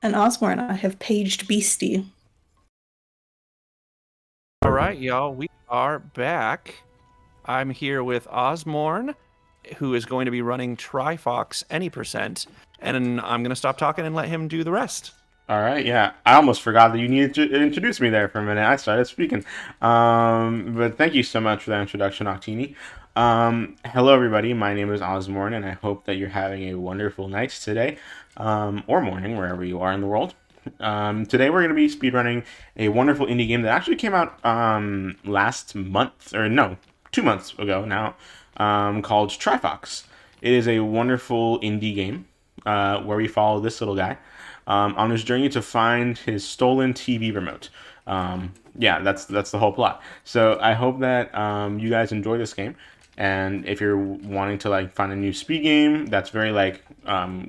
And Ozmourn, I have paged Beastie. All right, y'all, we are back. I'm here with Ozmourn, who is going to be running Trifox any percent, and I'm going to stop talking and let him do the rest. All right, yeah. I almost forgot that you needed to introduce me there for a minute. I started speaking. But thank you so much for that introduction, Octini. Hello, everybody. My name is Ozmourn, and I hope that you're having a wonderful night today, or morning, wherever you are in the world. Today, we're going to be speedrunning a wonderful indie game that actually came out last month, or no, 2 months ago now, called Trifox. It is a wonderful indie game where we follow this little guy on his journey to find his stolen TV remote. Yeah, that's the whole plot. So I hope that you guys enjoy this game. And if you're wanting to like find a new speed game that's very like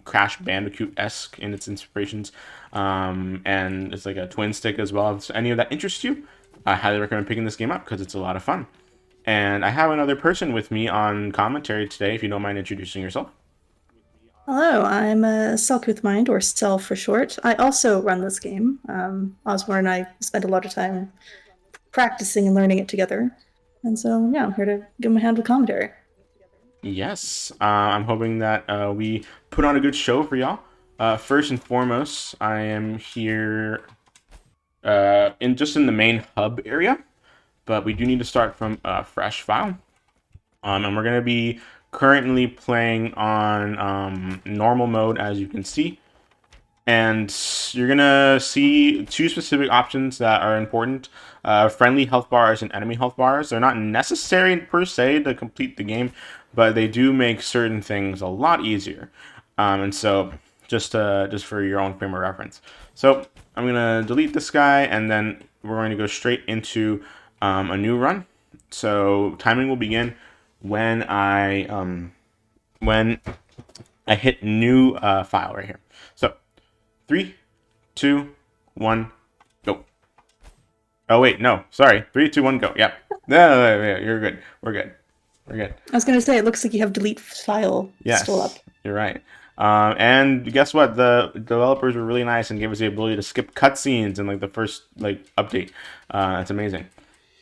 Crash Bandicoot-esque in its inspirations, and it's like a twin stick as well, if any of that interests you, I highly recommend picking this game up because it's a lot of fun. And I have another person with me on commentary today, if you don't mind introducing yourself. Hello, I'm Selkooth Mind, or Sel for short. I also run this game. Ozmourn and I spent a lot of time practicing and learning it together. And so, yeah, I'm here to give him a hand with commentary. Yes, I'm hoping that we put on a good show for y'all. First and foremost, I am here in the main hub area, but we do need to start from a fresh file. And we're gonna be currently playing on normal mode, as you can see. And you're gonna see two specific options that are important: friendly health bars and enemy health bars. They're not necessary per se to complete the game, but they do make certain things a lot easier. And so, just for your own frame of reference. So I'm gonna delete this guy, and then we're going to go straight into a new run. So timing will begin when I hit new file right here. So 3, 2, 1, go. Oh wait, no, sorry. 3, 2, 1, go. Yep. No, you're good. We're good. We're good. I was going to say, it looks like you have delete file still up. Yes, you're right. And guess what? The developers were really nice and gave us the ability to skip cutscenes in like the first like update. It's amazing.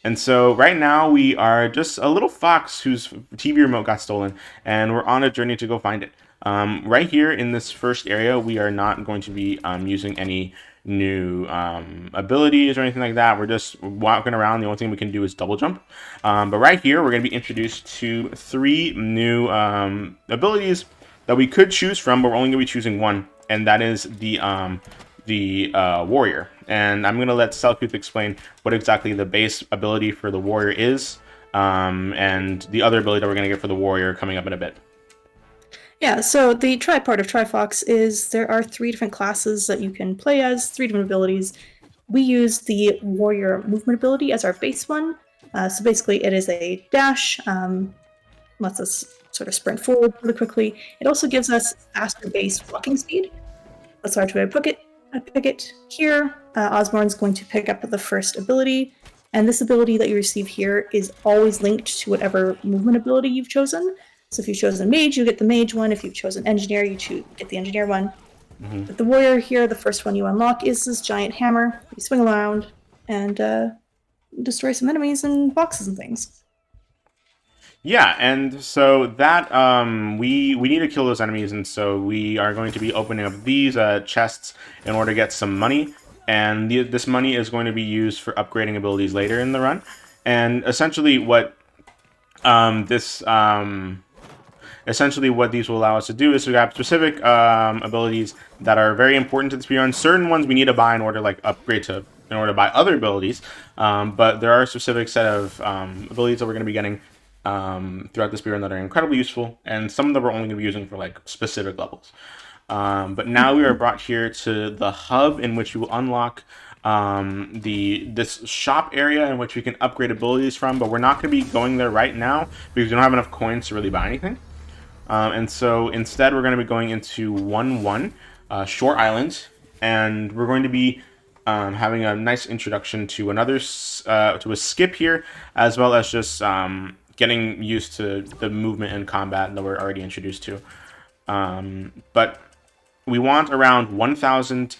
And so right now we are just a little fox whose TV remote got stolen, and we're on a journey to go find it. Right here in this first area, we are not going to be using any new abilities or anything like that. We're just walking around. The only thing we can do is double jump. But right here, we're going to be introduced to 3 new abilities that we could choose from, but we're only going to be choosing one, and that is the warrior. And I'm going to let Selkooth explain what exactly the base ability for the warrior is, and the other ability that we're going to get for the warrior coming up in a bit. Yeah, so the part of Trifox is there are 3 different classes that you can play as, 3 different abilities. We use the warrior movement ability as our base one. So basically it is a dash, lets us sort of sprint forward really quickly. It also gives us faster base walking speed. That's hard to pick it here. Ozmourn's going to pick up the first ability, and this ability that you receive here is always linked to whatever movement ability you've chosen. So if you've chosen mage, you get the mage one. If you've chosen engineer, you get the engineer one. With the warrior here, the first one you unlock is this giant hammer. You swing around and destroy some enemies and boxes and things. Yeah, and so that we need to kill those enemies, and so we are going to be opening up these chests in order to get some money, and this money is going to be used for upgrading abilities later in the run. And essentially what essentially what these will allow us to do is to grab specific abilities that are very important to the speedrun. Certain ones we need to buy in order to like upgrade to in order to buy other abilities, but there are a specific set of abilities that we're going to be getting throughout the speedrun that are incredibly useful, and some of them we're only going to be using for like specific levels. But now we are brought here to the hub in which we will unlock this shop area in which we can upgrade abilities from, but we're not going to be going there right now because we don't have enough coins to really buy anything. And so instead we're going to be going into 1-1 Shore Island, and we're going to be having a nice introduction to to a skip here, as well as just getting used to the movement and combat that we're already introduced to. But we want around 1,000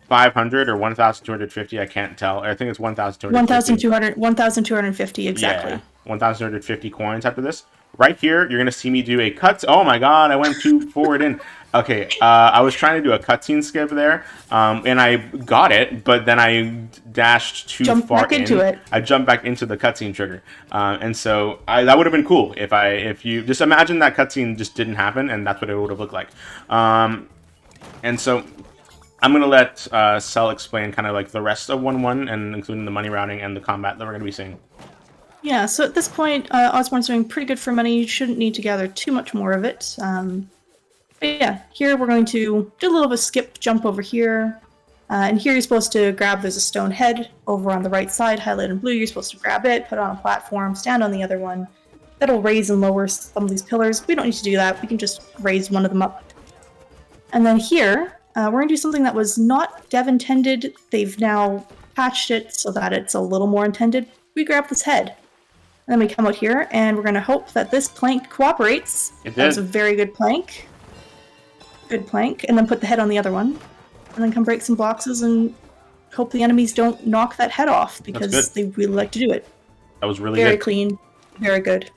1,500 or 1,250. I can't tell. I think it's 1,250. 1,250 exactly. Yeah, 1,250 coins after this. Right here, you're going to see me do a cut. Oh my god, I went too forward in. Okay, I was trying to do a cutscene skip there, and I got it, but then I dashed too far back into it. I jumped back into the cutscene trigger, and so that would have been cool if you just imagine that cutscene just didn't happen, and that's what it would have looked like. And so I'm going to let Cell explain kind of like the rest of 1-1, and including the money routing and the combat that we're going to be seeing. Yeah, so at this point, Ozmourn's doing pretty good for money. You shouldn't need to gather too much more of it. But yeah, here we're going to do a little bit of a skip jump over here. And here you're supposed to grab, there's a stone head over on the right side, highlighted in blue. You're supposed to grab it, put it on a platform, stand on the other one. That'll raise and lower some of these pillars. We don't need to do that. We can just raise one of them up. And then here, we're going to do something that was not dev intended. They've now patched it so that it's a little more intended. We grab this head. And then we come out here, and we're going to hope that this plank cooperates. It did. That was a very good plank. Good plank. And then put the head on the other one. And then come break some boxes and hope the enemies don't knock that head off, because they really like to do it. That was really very good. Clean. Very good.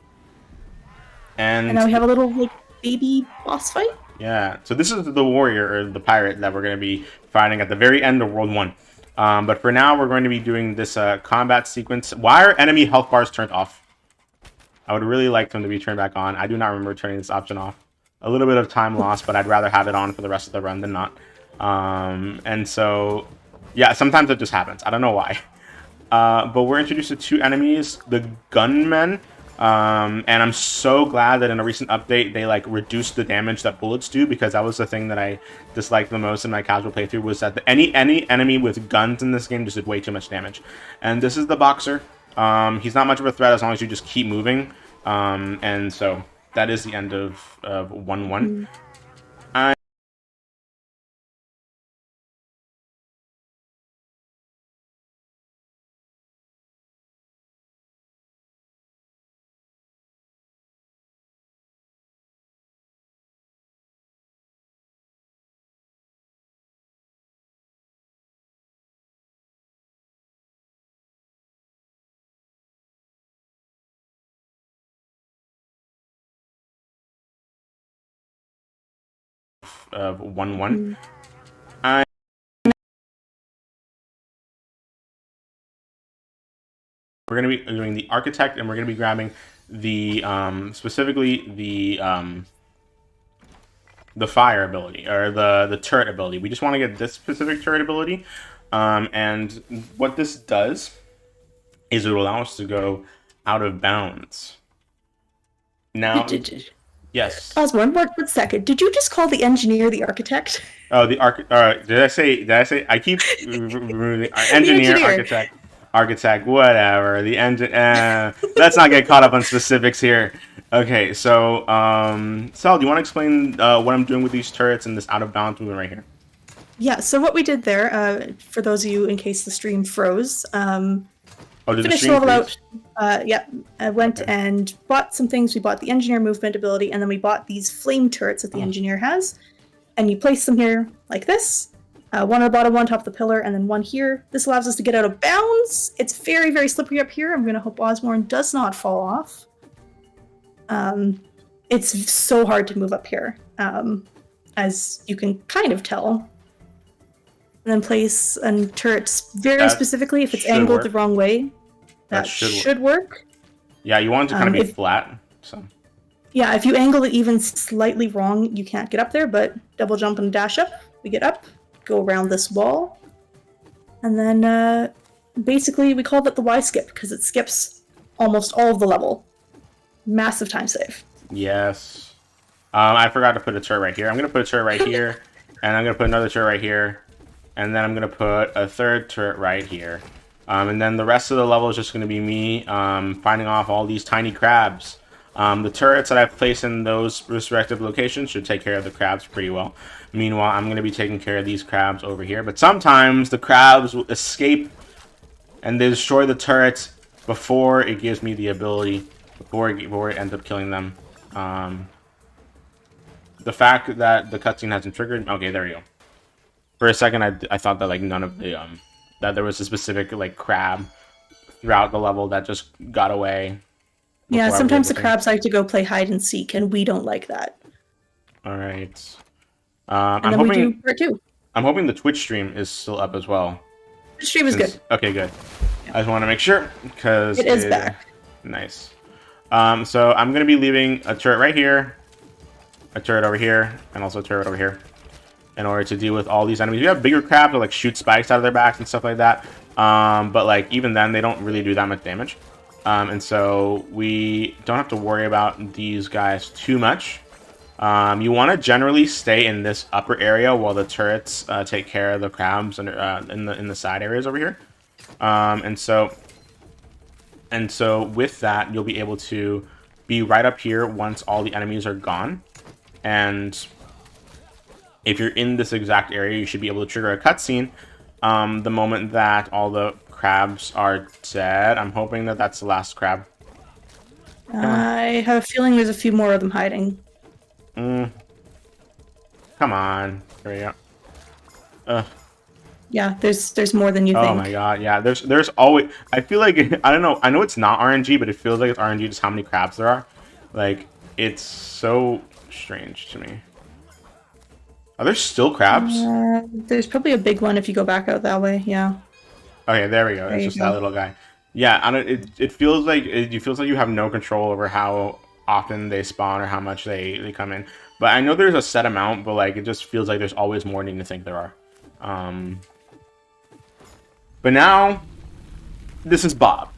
And now we have a little like baby boss fight. Yeah, so this is the warrior, or the pirate, that we're going to be fighting at the very end of World 1. But for now, we're going to be doing this combat sequence. Why are enemy health bars turned off? I would really like them to be turned back on. I do not remember turning this option off. A little bit of time lost, but I'd rather have it on for the rest of the run than not. And so, yeah, sometimes it just happens. I don't know why. But we're introduced to two enemies, the gunmen. And I'm so glad that in a recent update they like reduced the damage that bullets do, because that was the thing that I disliked the most in my casual playthrough, was that any enemy with guns in this game just did way too much damage. And this is the boxer. He's not much of a threat as long as you just keep moving. And so that is the end of 1-1. Of 1-1. We're going to be doing the architect, and we're going to be grabbing the specifically the fire ability, or the turret ability. We just want to get this specific turret ability, and what this does is it will allow us to go out of bounds. Now, yes. Ozmourn, 1 second. Did you just call the engineer the architect? Oh, the did I say? I keep engineer, architect, whatever. The engine. Let's not get caught up on specifics here. Okay, so Sal, do you want to explain what I'm doing with these turrets and this out of bounds movement right here? Yeah. So what we did there, for those of you in case the stream froze, finished the level out. I went and bought some things. We bought the engineer movement ability, and then we bought these flame turrets that the engineer has. And you place them here like this. One on the bottom, one top of the pillar, and then one here. This allows us to get out of bounds. It's very, very slippery up here. I'm going to hope Ozmourn does not fall off. It's so hard to move up here, as you can kind of tell. And then place a turret very specifically if it's angled the wrong way. That should work. Yeah, you want it to kind of be flat. So. Yeah, if you angle it even slightly wrong, you can't get up there, but double jump and dash up. We get up, go around this wall, and then basically we called it the Y skip because it skips almost all of the level. Massive time save. Yes. I forgot to put a turret right here. I'm going to put a turret right here, and I'm going to put another turret right here, and then I'm going to put a third turret right here. And then the rest of the level is just going to be me finding off all these tiny crabs. The turrets that I've placed in those respective locations should take care of the crabs pretty well. Meanwhile, I'm going to be taking care of these crabs over here. But sometimes the crabs will escape and they destroy the turrets before it gives me the ability, before it ends up killing them. The fact that the cutscene hasn't triggered... Okay, there we go. For a second, I thought that like none of the that there was a specific like crab throughout the level that just got away. Yeah, sometimes the to... crabs like to go play hide and seek, and we don't like that. All right. And I'm then hoping we do part 2. I'm hoping the Twitch stream is still up as well. The stream is good. Okay, good. I just want to make sure because it is back. Nice. So I'm gonna be leaving a turret right here, a turret over here, and also a turret over here, in order to deal with all these enemies. You have bigger crabs that like shoot spikes out of their backs and stuff like that. But like even then, they don't really do that much damage. And so we don't have to worry about these guys too much. You want to generally stay in this upper area while the turrets take care of the crabs in the side areas over here. And so with that, you'll be able to be right up here once all the enemies are gone. And if you're in this exact area, you should be able to trigger a cutscene the moment that all the crabs are dead. I'm hoping that that's the last crab. I have a feeling there's a few more of them hiding. Come on. Here we go. Yeah, there's more than you think. Oh my god, yeah. There's always... I feel like... I don't know. I know it's not RNG, but it feels like it's RNG just how many crabs there are. Like, it's so strange to me. Are there still crabs? There's probably a big one if you go back out that way, yeah. Okay, there we go. It's just that little guy. Yeah, I don't... It feels like... It feels like you have no control over how often they spawn or how much they come in. But I know there's a set amount, but like it just feels like there's always more than you think there are. But now, this is Bob,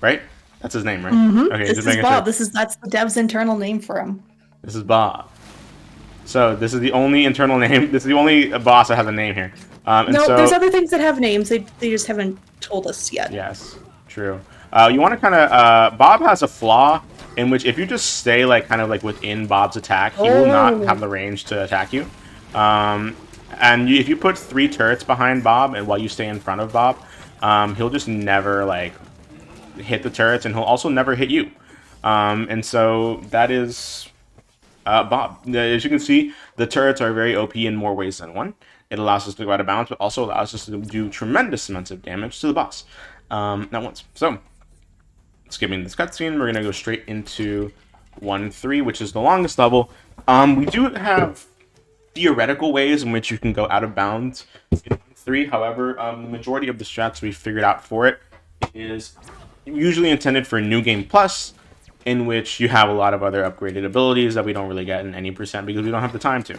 right? That's his name, right? Mm-hmm. Okay, this is Bob. That's the dev's internal name for him. This is Bob. So this is the only internal name. This is the only boss that has a name here. No, there's other things that have names. They just haven't told us yet. Yes, true. You want to kind of... Bob has a flaw in which if you just stay like kind of like within Bob's attack, he will not have the range to attack you. And if you put 3 turrets behind Bob and while you stay in front of Bob, he'll just never like hit the turrets, and he'll also never hit you. And so that is Bob. As you can see, the turrets are very OP in more ways than one. It allows us to go out of bounds, but also allows us to do tremendous amounts of damage to the boss at once. So, skipping this cutscene, we're going to go straight into 1-3, which is the longest level. We do have theoretical ways in which you can go out of bounds in 1-3. However, the majority of the strats we figured out for it is usually intended for New Game Plus, in which you have a lot of other upgraded abilities that we don't really get in any percent because we don't have the time to.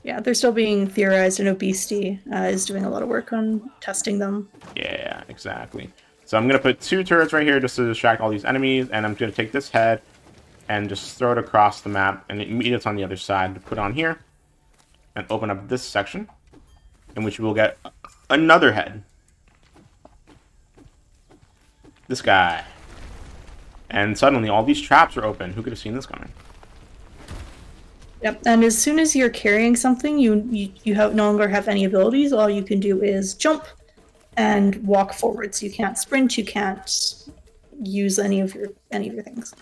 Yeah, they're still being theorized, and Obesity is doing a lot of work on testing them. Yeah, exactly. So I'm going to put 2 turrets right here just to distract all these enemies, and I'm going to take this head and just throw it across the map, and meet it on the other side to put on here, and open up this section, in which we'll get another head. This guy. And suddenly all these traps are open. Who could have seen this coming? Yep, and as soon as you're carrying something, you no longer have any abilities. All you can do is jump and walk forwards. You can't sprint. You can't use any of your things.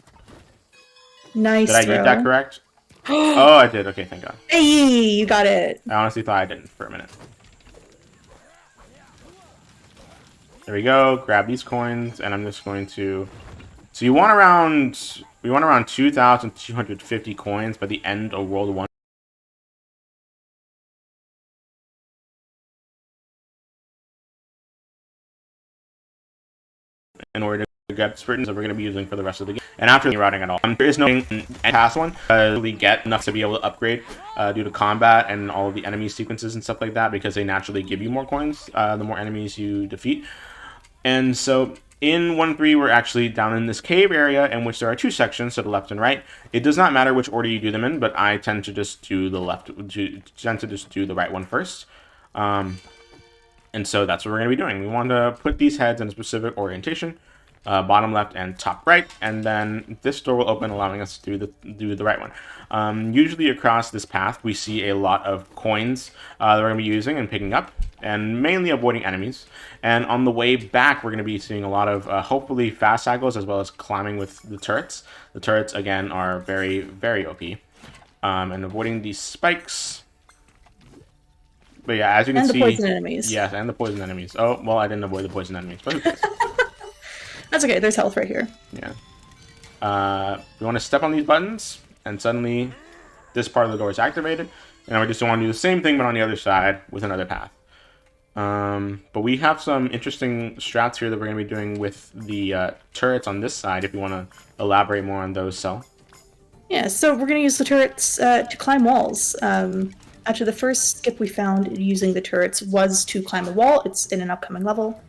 Nice. Did I get that correct? Oh, I did. Okay, thank God. Hey, you got it. I honestly thought I didn't for a minute. There we go. Grab these coins, and I'm just going to... So we want around 2,250 coins by the end of World 1. In order to get sprinters that we're going to be using for the rest of the game. And after the routing at all. There is no past one to really get enough to be able to upgrade due to combat and all of the enemy sequences and stuff like that, because they naturally give you more coins the more enemies you defeat. And so in 1-3, we're actually down in this cave area in which there are 2 sections, to the left and right. It does not matter which order you do them in, but I tend to just do the right one first. And so that's what we're going to be doing. We want to put these heads in a specific orientation, bottom left and top right, and then this door will open, allowing us to do the right one. Usually across this path, we see a lot of coins that we're going to be using and picking up, and mainly avoiding enemies. And on the way back, we're going to be seeing a lot of, hopefully, fast cycles, as well as climbing with the turrets. The turrets, again, are very, very OP. And avoiding these spikes. But yeah, as you can And the see, poison enemies. yes, and the poison enemies. Oh, well, I didn't avoid the poison enemies, but who cares? That's okay. There's health right here. Yeah. We want to step on these buttons, and suddenly this part of the door is activated. And we just want to do the same thing, but on the other side with another path. But we have some interesting strats here that we're going to be doing with the turrets on this side, if you want to elaborate more on those, Cell. Yeah, so we're going to use the turrets to climb walls. Actually, the first skip we found using the turrets was to climb a wall. It's in an upcoming level.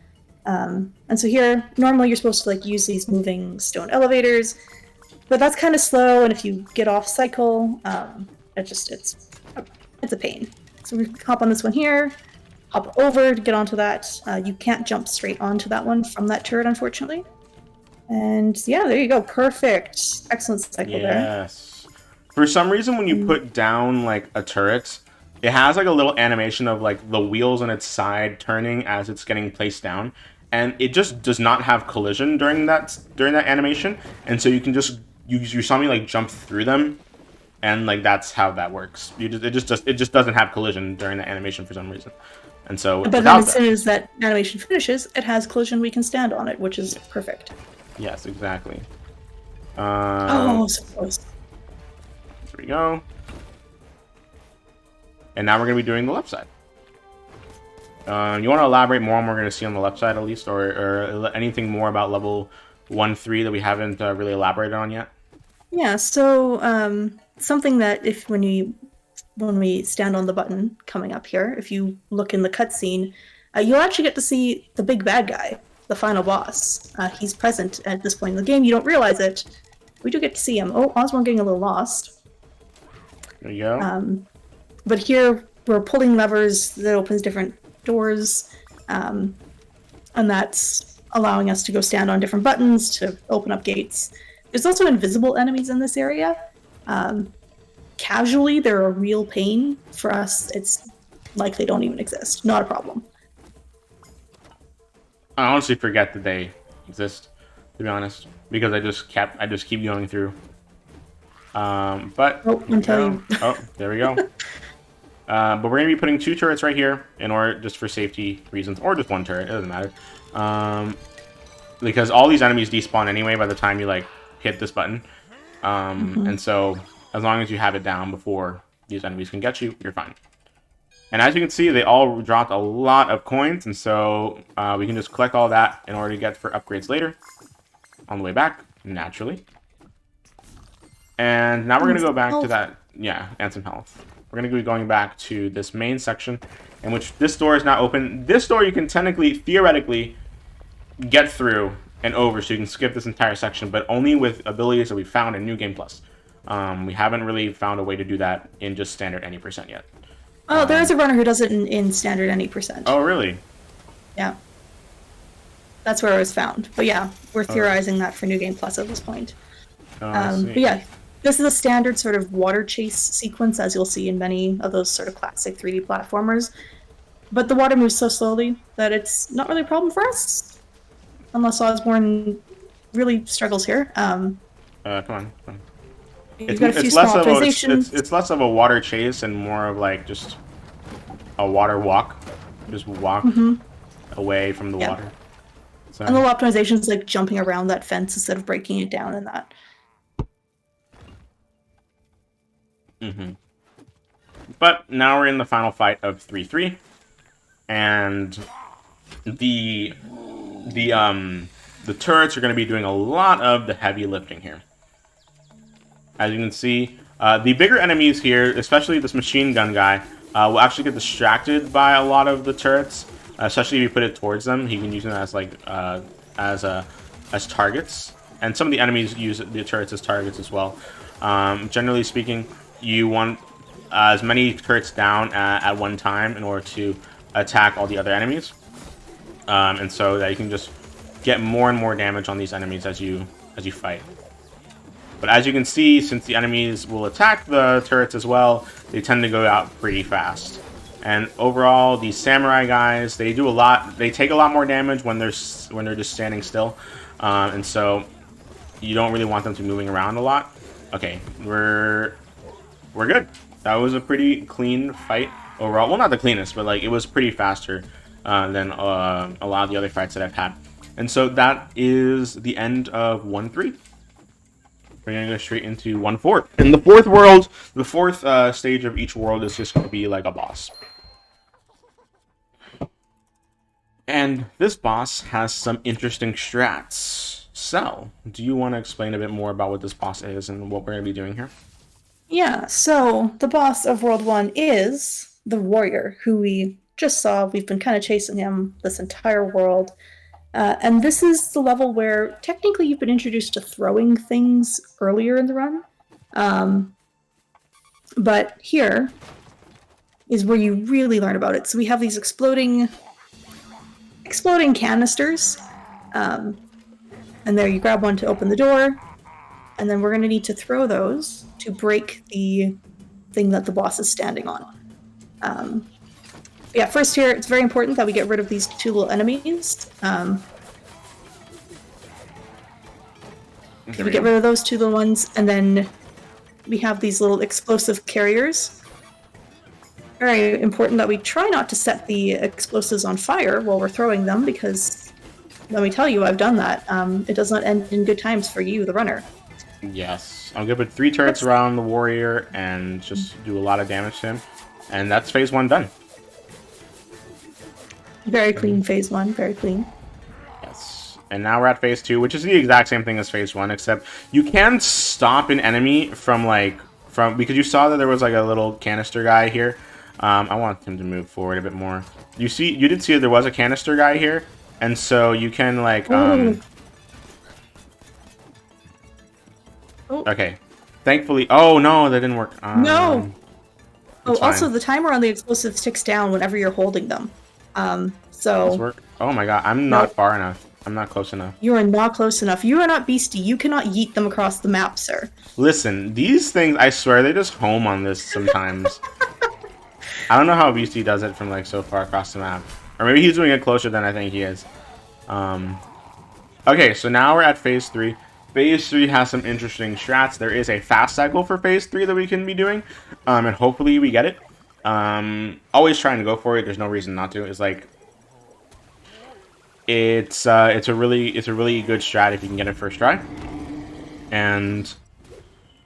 And so here, normally you're supposed to like use these moving stone elevators, but that's kind of slow, and if you get off cycle, it's a pain. So we hop on this one here, hop over to get onto that. You can't jump straight onto that one from that turret, unfortunately. And yeah, there you go. Perfect. Excellent cycle there. Yes. For some reason, when you put down like a turret, it has like a little animation of like the wheels on its side turning as it's getting placed down, and it just does not have collision during that animation, and so you can just you saw me like jump through them, and like that's how that works. It just doesn't have collision during the animation for some reason, and so. But then as soon as that animation finishes, it has collision. We can stand on it, which is perfect. Yes, exactly. Oh, so close. There we go. And now we're going to be doing the left side. You want to elaborate more on what we're going to see on the left side, at least, or anything more about level 1-3 that we haven't really elaborated on yet? Yeah. So something that when we stand on the button coming up here, if you look in the cutscene, you'll actually get to see the big bad guy, the final boss. He's present at this point in the game. You don't realize it. We do get to see him. Oh, Ozmourn getting a little lost. There you go. But here we're pulling levers that opens different doors, and that's allowing us to go stand on different buttons to open up gates. There's also invisible enemies in this area. Casually, they're a real pain. For us, it's like they don't even exist. Not a problem. I honestly forget that they exist, to be honest, because I just keep going through. But there we go. But we're gonna be putting 2 turrets right here in order, just for safety reasons, or just 1 turret. It doesn't matter, because all these enemies despawn anyway by the time you like hit this button. And so as long as you have it down before these enemies can get you, you're fine. And as you can see, they all dropped a lot of coins, and so we can just collect all that in order to get for upgrades later on the way back, naturally. And now we're going to go back to that, and some health. We're going to be going back to this main section, in which this door is now open. This door you can theoretically, get through and over, so you can skip this entire section, but only with abilities that we found in New Game Plus. We haven't really found a way to do that in just standard any % yet. Oh, there is a runner who does it in standard any %. Oh, really? Yeah. That's where it was found. But yeah, we're theorizing that for New Game Plus at this point. But yeah, this is a standard sort of water chase sequence, as you'll see in many of those sort of classic 3D platformers. But the water moves so slowly that it's not really a problem for us. Unless Ozmourn really struggles here. Come on. You've got a few small optimizations. It's less of a water chase and more of like just a water walk. Just walk away from the water. So. And little optimizations like jumping around that fence instead of breaking it down and that. But now we're in the final fight of 3-3, and the turrets are going to be doing a lot of the heavy lifting here. As you can see, the bigger enemies here, especially this machine gun guy, will actually get distracted by a lot of the turrets, especially if you put it towards them. He can use them as like as targets, and some of the enemies use the turrets as targets as well. Generally speaking, you want as many turrets down at one time in order to attack all the other enemies, and so that you can just get more and more damage on these enemies as you fight. But as you can see, since the enemies will attack the turrets as well, they tend to go out pretty fast. And overall, these samurai guys, they do a lot. They take a lot more damage when they're just standing still, and so you don't really want them to be moving around a lot. Okay, we're good. That was a pretty clean fight. overall. Well, not the cleanest, but like it was pretty faster than a lot of the other fights that I've had. And so that is the end of 1-3. We're gonna go straight into 1-4. In the fourth world, the fourth stage of each world is just gonna be like a boss. And this boss has some interesting strats. Cell, do you want to explain a bit more about what this boss is and what we're gonna be doing here? Yeah, so the boss of World 1 is the warrior, who we just saw. We've been kind of chasing him this entire world. And this is the level where technically you've been introduced to throwing things earlier in the run. But here is where you really learn about it. So we have these exploding canisters. And there you grab one to open the door. And then we're going to need to throw those to break the thing that the boss is standing on. Yeah, first here, it's very important that we get rid of these two little enemies. Okay, we get rid of those two little ones, and then we have these little explosive carriers. Very important that we try not to set the explosives on fire while we're throwing them, because let me tell you, I've done that. It does not end in good times for you, the runner. Yes. I'm gonna put 3 turrets around the warrior and just do a lot of damage to him. And that's phase 1 done. Very clean phase 1, very clean. Yes. And now we're at phase 2, which is the exact same thing as phase 1, except you can stop an enemy from because you saw that there was like a little canister guy here. I want him to move forward a bit more. You did see that there was a canister guy here, and so you can like Okay. Thankfully, oh no, that didn't work. No. Oh, fine. also the timer on the explosives ticks down whenever you're holding them. Does work? Oh my god, I'm not far enough. I'm not close enough. You are not close enough. You are not beastie. You cannot yeet them across the map, sir. Listen, these things, I swear, they just home on this sometimes. I don't know how Beastie does it from like so far across the map. Or maybe he's doing it closer than I think he is. Okay, so now we're at phase 3. Phase 3 has some interesting strats. There is a fast cycle for phase 3 that we can be doing. And hopefully we get it. Always trying to go for it. There's no reason not to. It's like it's a really good strat if you can get it first try. And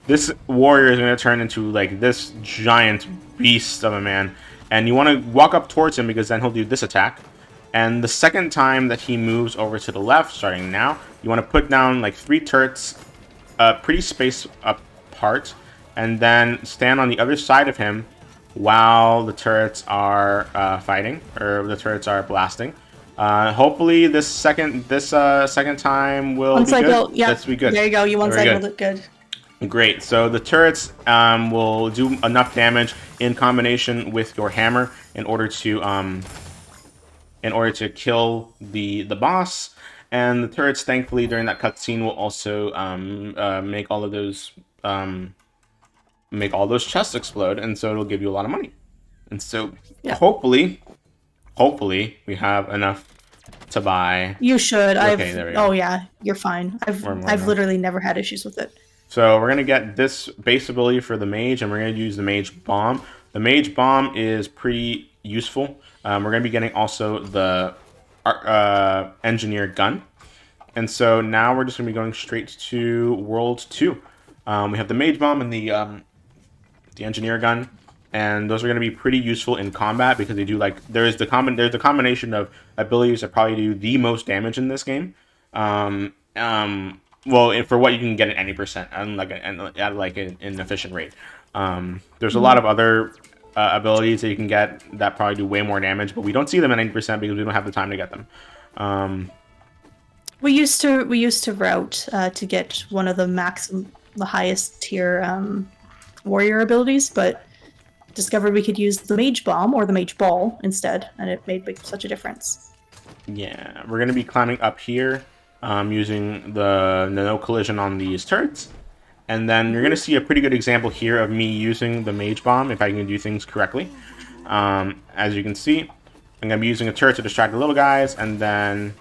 this warrior is going to turn into like this giant beast of a man, and you want to walk up towards him because then he'll do this attack. And the second time that he moves over to the left, starting now, you want to put down like 3 turrets, pretty spaced apart, and then stand on the other side of him while the turrets are fighting, or the turrets are blasting. Hopefully this second time will be good. Yeah, That's be good. There you go. You one-cycled it good. Great. So the turrets will do enough damage in combination with your hammer in order to kill the boss. And the turrets, thankfully, during that cutscene will also make all those chests explode, and so it'll give you a lot of money. And so hopefully we have enough to buy. You should. Okay, there we go. Oh yeah, you're fine. I've literally never had issues with it. So we're going to get this base ability for the mage, and we're going to use the mage bomb. The mage bomb is pretty useful. We're going to be getting also the engineer gun. And so now we're just going to be going straight to World 2. We have the mage bomb and the engineer gun. And those are going to be pretty useful in combat because they do like there's a combination of abilities that probably do the most damage in this game. Well, for what you can get at any percent, and at an efficient rate. There's a lot of other abilities that you can get that probably do way more damage, but we don't see them at 90% because we don't have the time to get them. We used to route to get one of the highest tier warrior abilities, but discovered we could use the mage bomb or the mage ball instead, and it made such a difference. Yeah, we're gonna be climbing up here. Using the no collision on these turrets. And then you're going to see a pretty good example here of me using the mage bomb if I can do things correctly. As you can see, I'm going to be using a turret to distract the little guys, and then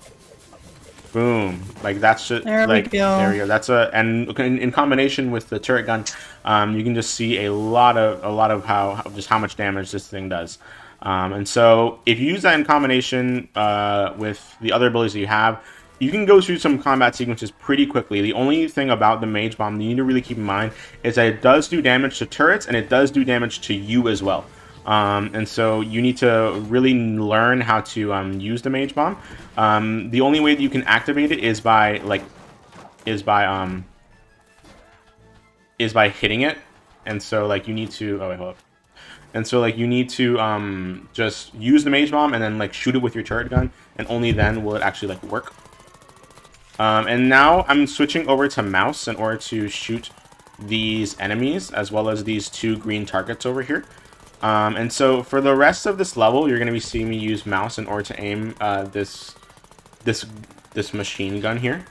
Boom. Like that's just There like we go. there we go. That's and in combination with the turret gun, you can just see a lot of how much damage this thing does. And so if you use that in combination with the other abilities that you have, you can go through some combat sequences pretty quickly. The only thing about the Mage Bomb that you need to really keep in mind is that it does do damage to turrets and it does do damage to you as well. And so you need to really learn how to use the Mage Bomb. The only way that you can activate it is by hitting it. And so like you need to hold up. And so like you need to just use the Mage Bomb and then like shoot it with your turret gun, and only then will it actually like work. And now I'm switching over to mouse in order to shoot these enemies as well as these 2 green targets over here. And so for the rest of this level, you're going to be seeing me use mouse in order to aim this machine gun here.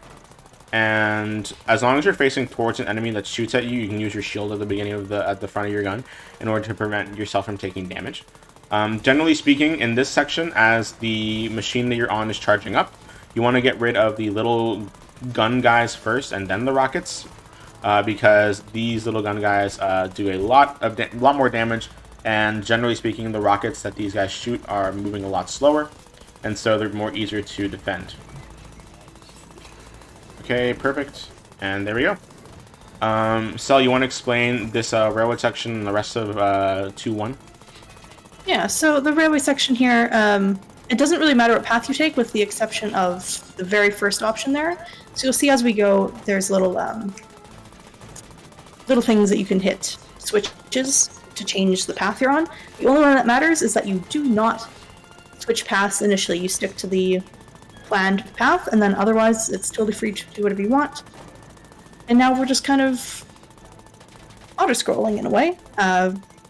And as long as you're facing towards an enemy that shoots at you, you can use your shield at the beginning of at the front of your gun in order to prevent yourself from taking damage. Generally speaking, in this section, as the machine that you're on is charging up, you want to get rid of the little gun guys first and then the rockets, because these little gun guys do a lot more damage. And generally speaking, the rockets that these guys shoot are moving a lot slower, and so they're more easier to defend. Okay, perfect. And there we go. Cell, you want to explain this railroad section and the rest of 2-1? Yeah, so the railway section here, it doesn't really matter what path you take, with the exception of the very first option there. So you'll see as we go, there's little things that you can hit, switches, to change the path you're on. The only one that matters is that you do not switch paths initially. You stick to the planned path, and then otherwise it's totally free to do whatever you want. And now we're just kind of auto-scrolling in a way.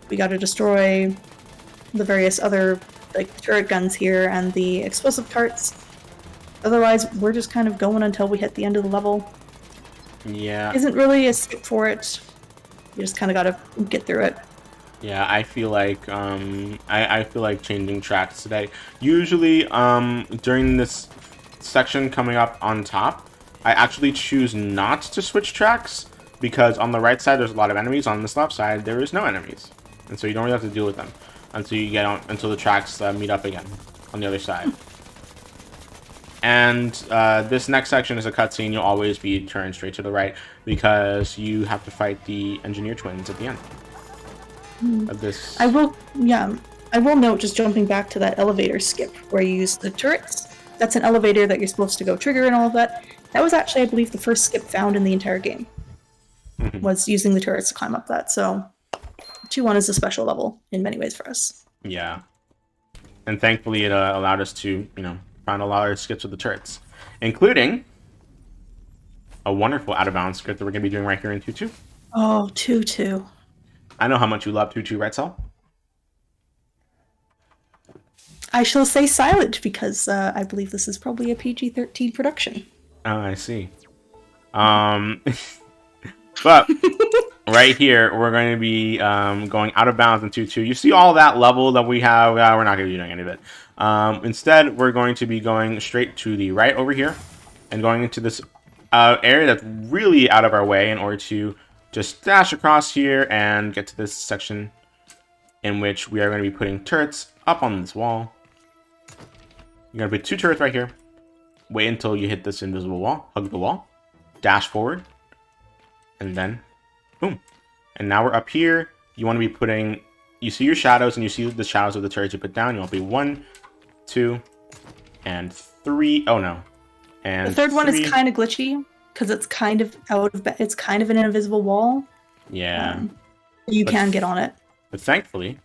We gotta destroy the various other like turret guns here and the explosive carts. Otherwise, we're just kind of going until we hit the end of the level. Yeah. Isn't really a skip for it. You just kind of gotta get through it. Yeah, I feel like I feel like changing tracks today. Usually, during this section coming up on top, I actually choose not to switch tracks because on the right side there's a lot of enemies. On this left side there is no enemies, and so you don't really have to deal with them until the tracks meet up again on the other side. And this next section is a cutscene. You'll always be turned straight to the right because you have to fight the engineer twins at the end of this. I will note, just jumping back to that elevator skip where you use the turrets. That's an elevator that you're supposed to go trigger and all of that. That was actually, I believe, the first skip found in the entire game. Was using the turrets to climb up that. So 2-1 is a special level in many ways for us. Yeah. And thankfully it allowed us to, find a lot of skips with the turrets, including a wonderful out-of-bounds script that we're going to be doing right here in 2-2. Oh, 2-2. I know how much you love 2-2, right, Sal? I shall say silent because I believe this is probably a PG-13 production. Oh, I see. But right here, we're going to be going out of bounds in 2-2. You see all that level that we have? We're not going to be doing any of it. Instead, we're going to be going straight to the right over here and going into this area that's really out of our way in order to just dash across here and get to this section in which we are going to be putting turrets up on this wall. You're going to put 2 turrets right here. Wait until you hit this invisible wall. Hug the wall. Dash forward. And then, boom. And now we're up here. You want to be putting... You see your shadows, and you see the shadows of the turrets you put down. You want to be 1, 2, and 3. Oh, no. And the third one is kind of glitchy because it's kind of it's kind of an invisible wall. Yeah. You can get on it. But thankfully,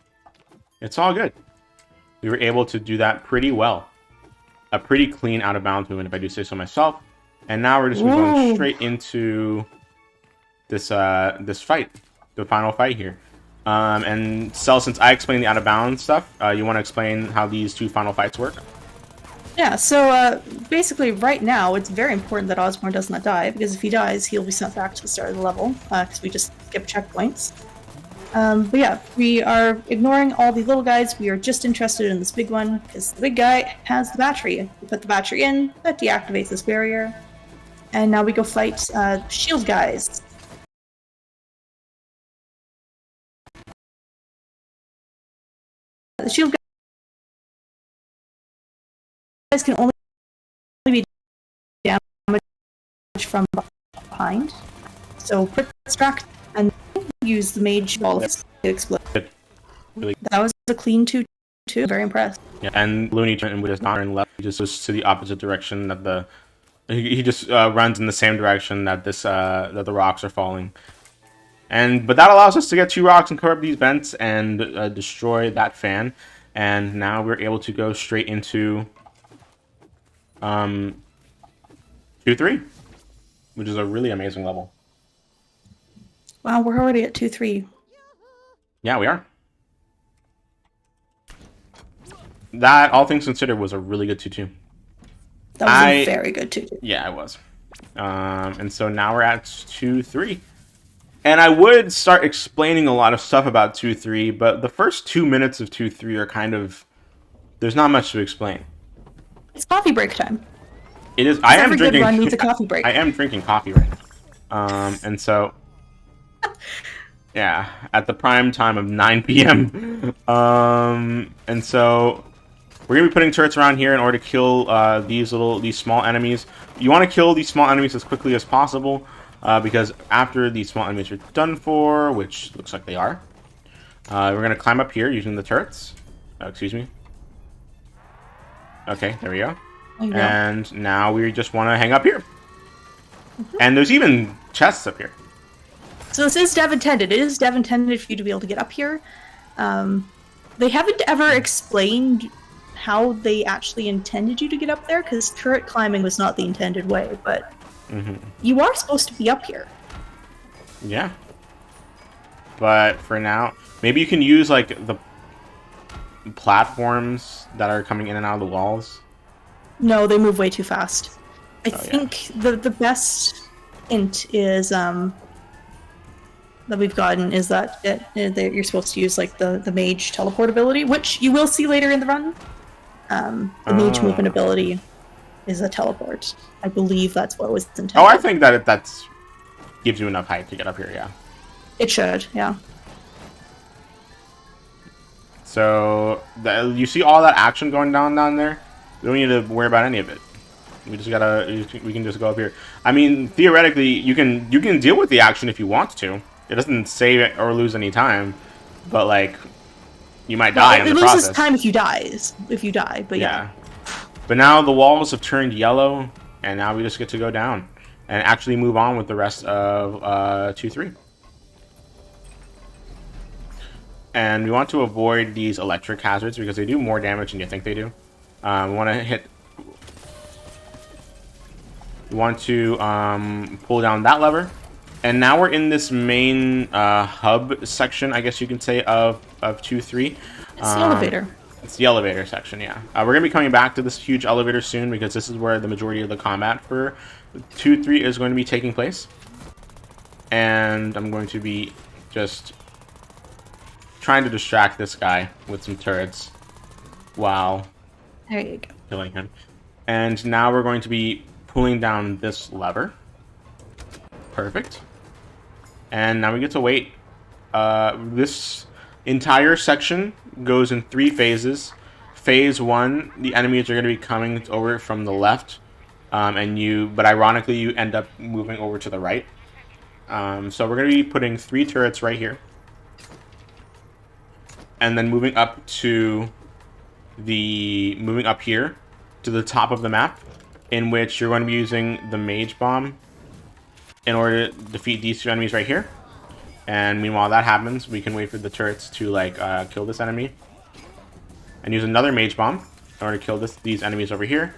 it's all good. We were able to do that pretty well. A pretty clean out-of-bounds movement, if I do say so myself. And now we're just going straight into this this fight, the final fight here. And Cell, since I explained the out-of-bounds stuff, you want to explain how these 2 final fights work? Yeah, so basically right now it's very important that Ozmourn does not die, because if he dies, he'll be sent back to the start of the level, because we just skip checkpoints. But yeah, we are ignoring all the little guys. We are just interested in this big one because the big guy has the battery. We put the battery in, that deactivates this barrier. And now we go fight shield guys. The shield guys can only be damaged from behind. So quick distract and use the mage ball to explode. Really. That was a clean 2-2. Very impressed. Yeah, and Looney Tunes with his turn left, he just goes to the opposite direction that he just runs in the same direction that that the rocks are falling. But that allows us to get 2 rocks and cover up these vents and destroy that fan. And now we're able to go straight into 2-3, which is a really amazing level. Wow, we're already at 2-3. Yeah, we are. That, all things considered, was a really good 2-2. That was a very good 2-2. Yeah, it was. And so now we're at 2-3. And I would start explaining a lot of stuff about 2-3, but the first 2 minutes of 2-3 are kind of... There's not much to explain. It's coffee break time. It is. I am drinking. Every good run needs a coffee break. I am drinking coffee right now. And so... Yeah, at the prime time of 9 p.m. And so... We're going to be putting turrets around here in order to kill these small enemies. You want to kill these small enemies as quickly as possible, because after these small enemies are done for, which looks like they are, we're going to climb up here using the turrets. Excuse me. Okay, there we go. And now we just want to hang up here. And there's even chests up here. So this is dev intended. It is dev intended for you to be able to get up here. They haven't ever explained how they actually intended you to get up there, because turret climbing was not the intended way, but you are supposed to be up here. Yeah. But for now, maybe you can use like the platforms that are coming in and out of the walls. No, they move way too fast. I think the best hint is that we've gotten is that you're supposed to use like the mage teleport ability, which you will see later in the run. The mage movement ability is a teleport. I believe that's what was intended. Oh, I think that that's gives you enough height to get up here, yeah. It should, yeah. So, you see all that action going down there? We don't need to worry about any of it. We just gotta, we can just go up here. I mean, theoretically, you can deal with the action if you want to. It doesn't save it or lose any time, but like, you might die in the process. It loses time if you die, but yeah. But now the walls have turned yellow, and now we just get to go down and actually move on with the rest of 2-3. And we want to avoid these electric hazards because they do more damage than you think they do. We want to hit. We want to pull down that lever. And now we're in this main hub section, I guess you can say, of 2-3. It's the elevator. It's the elevator section, yeah. We're going to be coming back to this huge elevator soon because this is where the majority of the combat for 2-3 is going to be taking place. And I'm going to be just trying to distract this guy with some turrets while there you go. Killing him. And now we're going to be pulling down this lever. Perfect. And now we get to wait. This entire section goes in 3 phases. Phase 1, the enemies are going to be coming over from the left, but ironically you end up moving over to the right. So we're going to be putting 3 turrets right here, and then moving up here to the top of the map, in which you're going to be using the mage bomb in order to defeat these 2 enemies right here. And meanwhile that happens, we can wait for the turrets to like kill this enemy, and use another mage bomb in order to kill these enemies over here.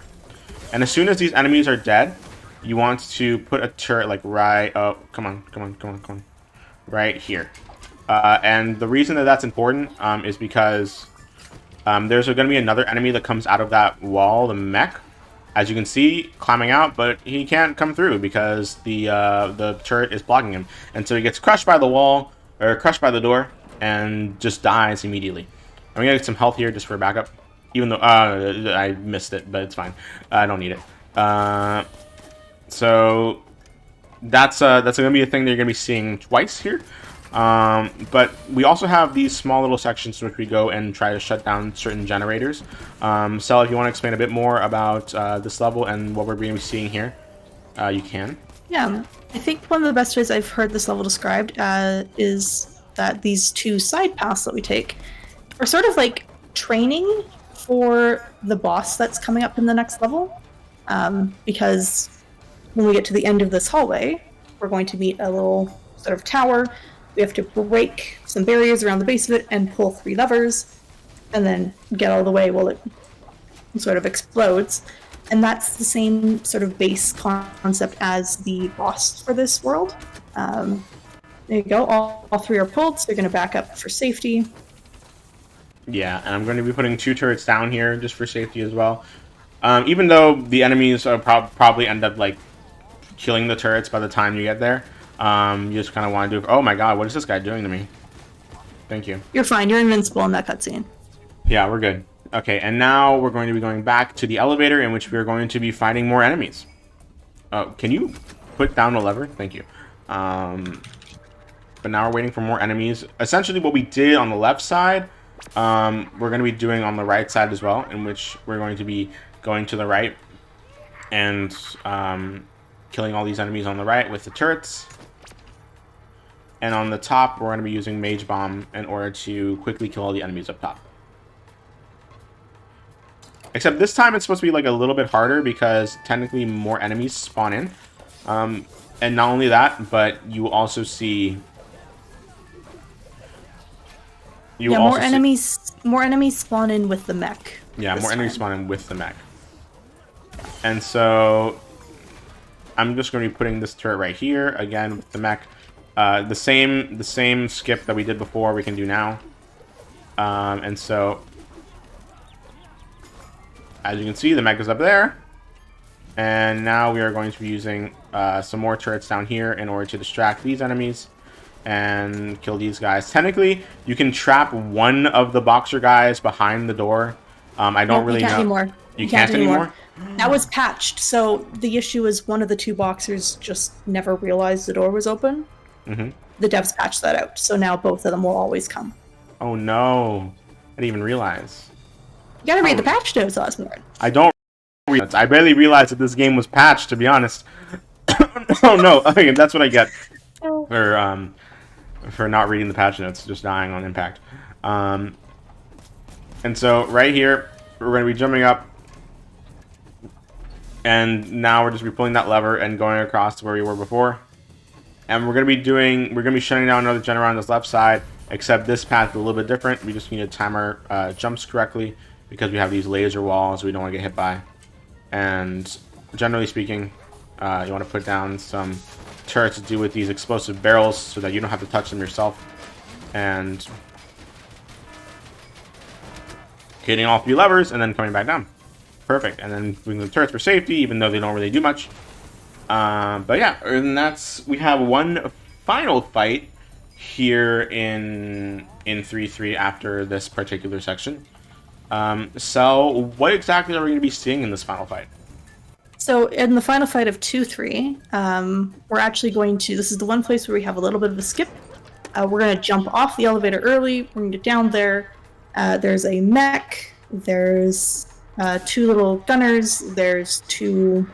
And as soon as these enemies are dead, you want to put a turret like right, oh, come on, right here. And the reason that that's important is because there's going to be another enemy that comes out of that wall, the mech, as you can see, climbing out, but he can't come through because the turret is blocking him. And so he gets crushed by the wall, or crushed by the door, and just dies immediately. I'm gonna get some health here just for backup, even though I missed it, but it's fine. I don't need it. So that's gonna be a thing that you're gonna be seeing twice here. But we also have these small little sections in which we go and try to shut down certain generators. Sel, if you want to explain a bit more about this level and what we're going to be seeing here, you can. Yeah, I think one of the best ways I've heard this level described is that these two side paths that we take are sort of like training for the boss that's coming up in the next level. Because when we get to the end of this hallway, we're going to meet a little sort of tower. We have to break some barriers around the base of it and pull 3 levers, and then get all the way while it sort of explodes. And that's the same sort of base concept as the boss for this world. There you go. All 3 are pulled, so they're going to back up for safety. Yeah, and I'm going to be putting 2 turrets down here just for safety as well. Even though the enemies probably end up like killing the turrets by the time you get there. You just kind of want to do... Oh my god, what is this guy doing to me? Thank you. You're fine. You're invincible in that cutscene. Yeah, we're good. Okay, and now we're going to be going back to the elevator in which we're going to be fighting more enemies. Can you put down a lever? Thank you. But now we're waiting for more enemies. Essentially what we did on the left side, we're going to be doing on the right side as well, in which we're going to be going to the right and killing all these enemies on the right with the turrets. And on the top, we're going to be using Mage Bomb in order to quickly kill all the enemies up top. Except this time it's supposed to be like a little bit harder because technically more enemies spawn in. And not only that, but you also see... more enemies spawn in with the mech. Yeah, more enemies spawn in with the mech. And so I'm just going to be putting this turret right here again with the mech. The same skip that we did before we can do now. And so as you can see, the mech is up there. And now we are going to be using some more turrets down here in order to distract these enemies and kill these guys. Technically, you can trap one of the boxer guys behind the door. I don't really know. Anymore. You can't anymore? That was patched. So the issue is one of the 2 boxers just never realized the door was open. Mm-hmm. The devs patched that out. So now both of them will always come. Oh no. I didn't even realize. You gotta read the patch notes, Ozmourn. I don't read. I barely realized that this game was patched, to be honest. Oh no. Okay, that's what I get for not reading the patch notes, just dying on impact. And so right here, we're going to be jumping up. And now we're just pulling that lever and going across to where we were before. And we're going to be shutting down another generator on this left side, except this path is a little bit different. We just need to time our jumps correctly because we have these laser walls we don't want to get hit by. And generally speaking, you want to put down some turrets to do with these explosive barrels so that you don't have to touch them yourself. And hitting all 3 levers and then coming back down. Perfect. And then moving the turrets for safety, even though they don't really do much. But yeah, and we have one final fight here in 3.3 after this particular section. So what exactly are we going to be seeing in this final fight? So in the final fight of 2.3, we're actually going to... This is the one place where we have a little bit of a skip. We're going to jump off the elevator early. We're going to get down there. There's a mech. There's 2 little gunners. There's 2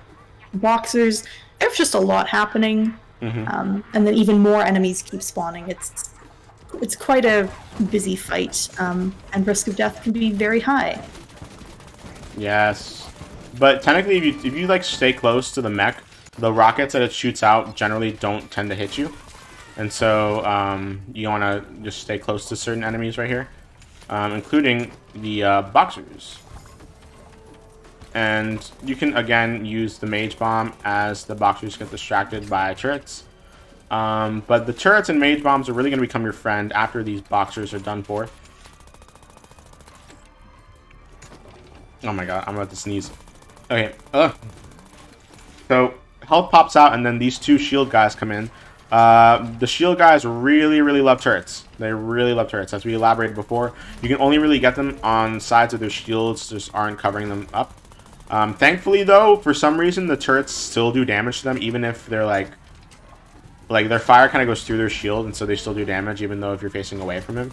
boxers. There's just a lot happening. Mm-hmm. And then even more enemies keep spawning. It's quite a busy fight. And risk of death can be very high. Yes. But technically, if you like stay close to the mech, the rockets that it shoots out generally don't tend to hit you. And so you want to just stay close to certain enemies right here, including the boxers. And you can, again, use the Mage Bomb as the boxers get distracted by turrets. But the turrets and Mage Bombs are really going to become your friend after these boxers are done for. Oh my god, I'm about to sneeze. Okay, so health pops out and then these 2 shield guys come in. The shield guys really, really love turrets. They really love turrets. As we elaborated before, you can only really get them on sides of their shields, just aren't covering them up. Thankfully, though, for some reason, the turrets still do damage to them, even if they're like their fire kind of goes through their shield, and so they still do damage, even though if you're facing away from him.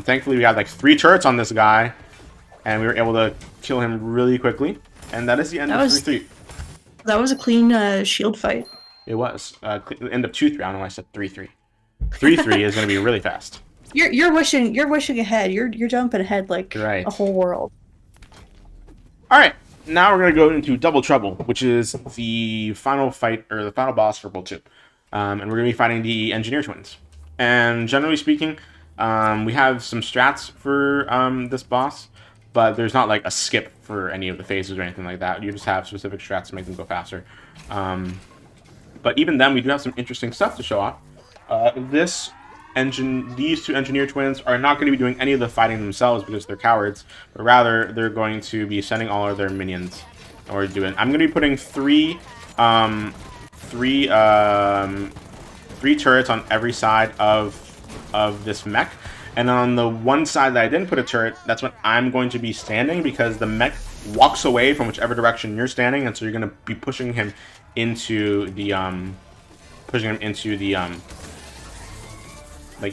Thankfully, we had like 3 turrets on this guy, and we were able to kill him really quickly. And that is the end of 3-3. That was a clean shield fight. It was. End of 2-3. I don't know why I said 3-3. 3-3 is going to be really fast. You're wishing ahead. You're jumping ahead like Right. a whole world. All right. Now we're going to go into Double Trouble, which is the final fight, or the final boss for World 2. And we're going to be fighting the Engineer Twins. And generally speaking, we have some strats for this boss, but there's not like a skip for any of the phases or anything like that. You just have specific strats to make them go faster. But even then, we do have some interesting stuff to show off. These 2 Engineer Twins are not going to be doing any of the fighting themselves because they're cowards, but rather they're going to be sending all of their minions or do it. I'm going to be putting three turrets on every side of this mech, and on the one side that I didn't put a turret, that's when I'm going to be standing, because the mech walks away from whichever direction you're standing, and so you're going to be pushing him into the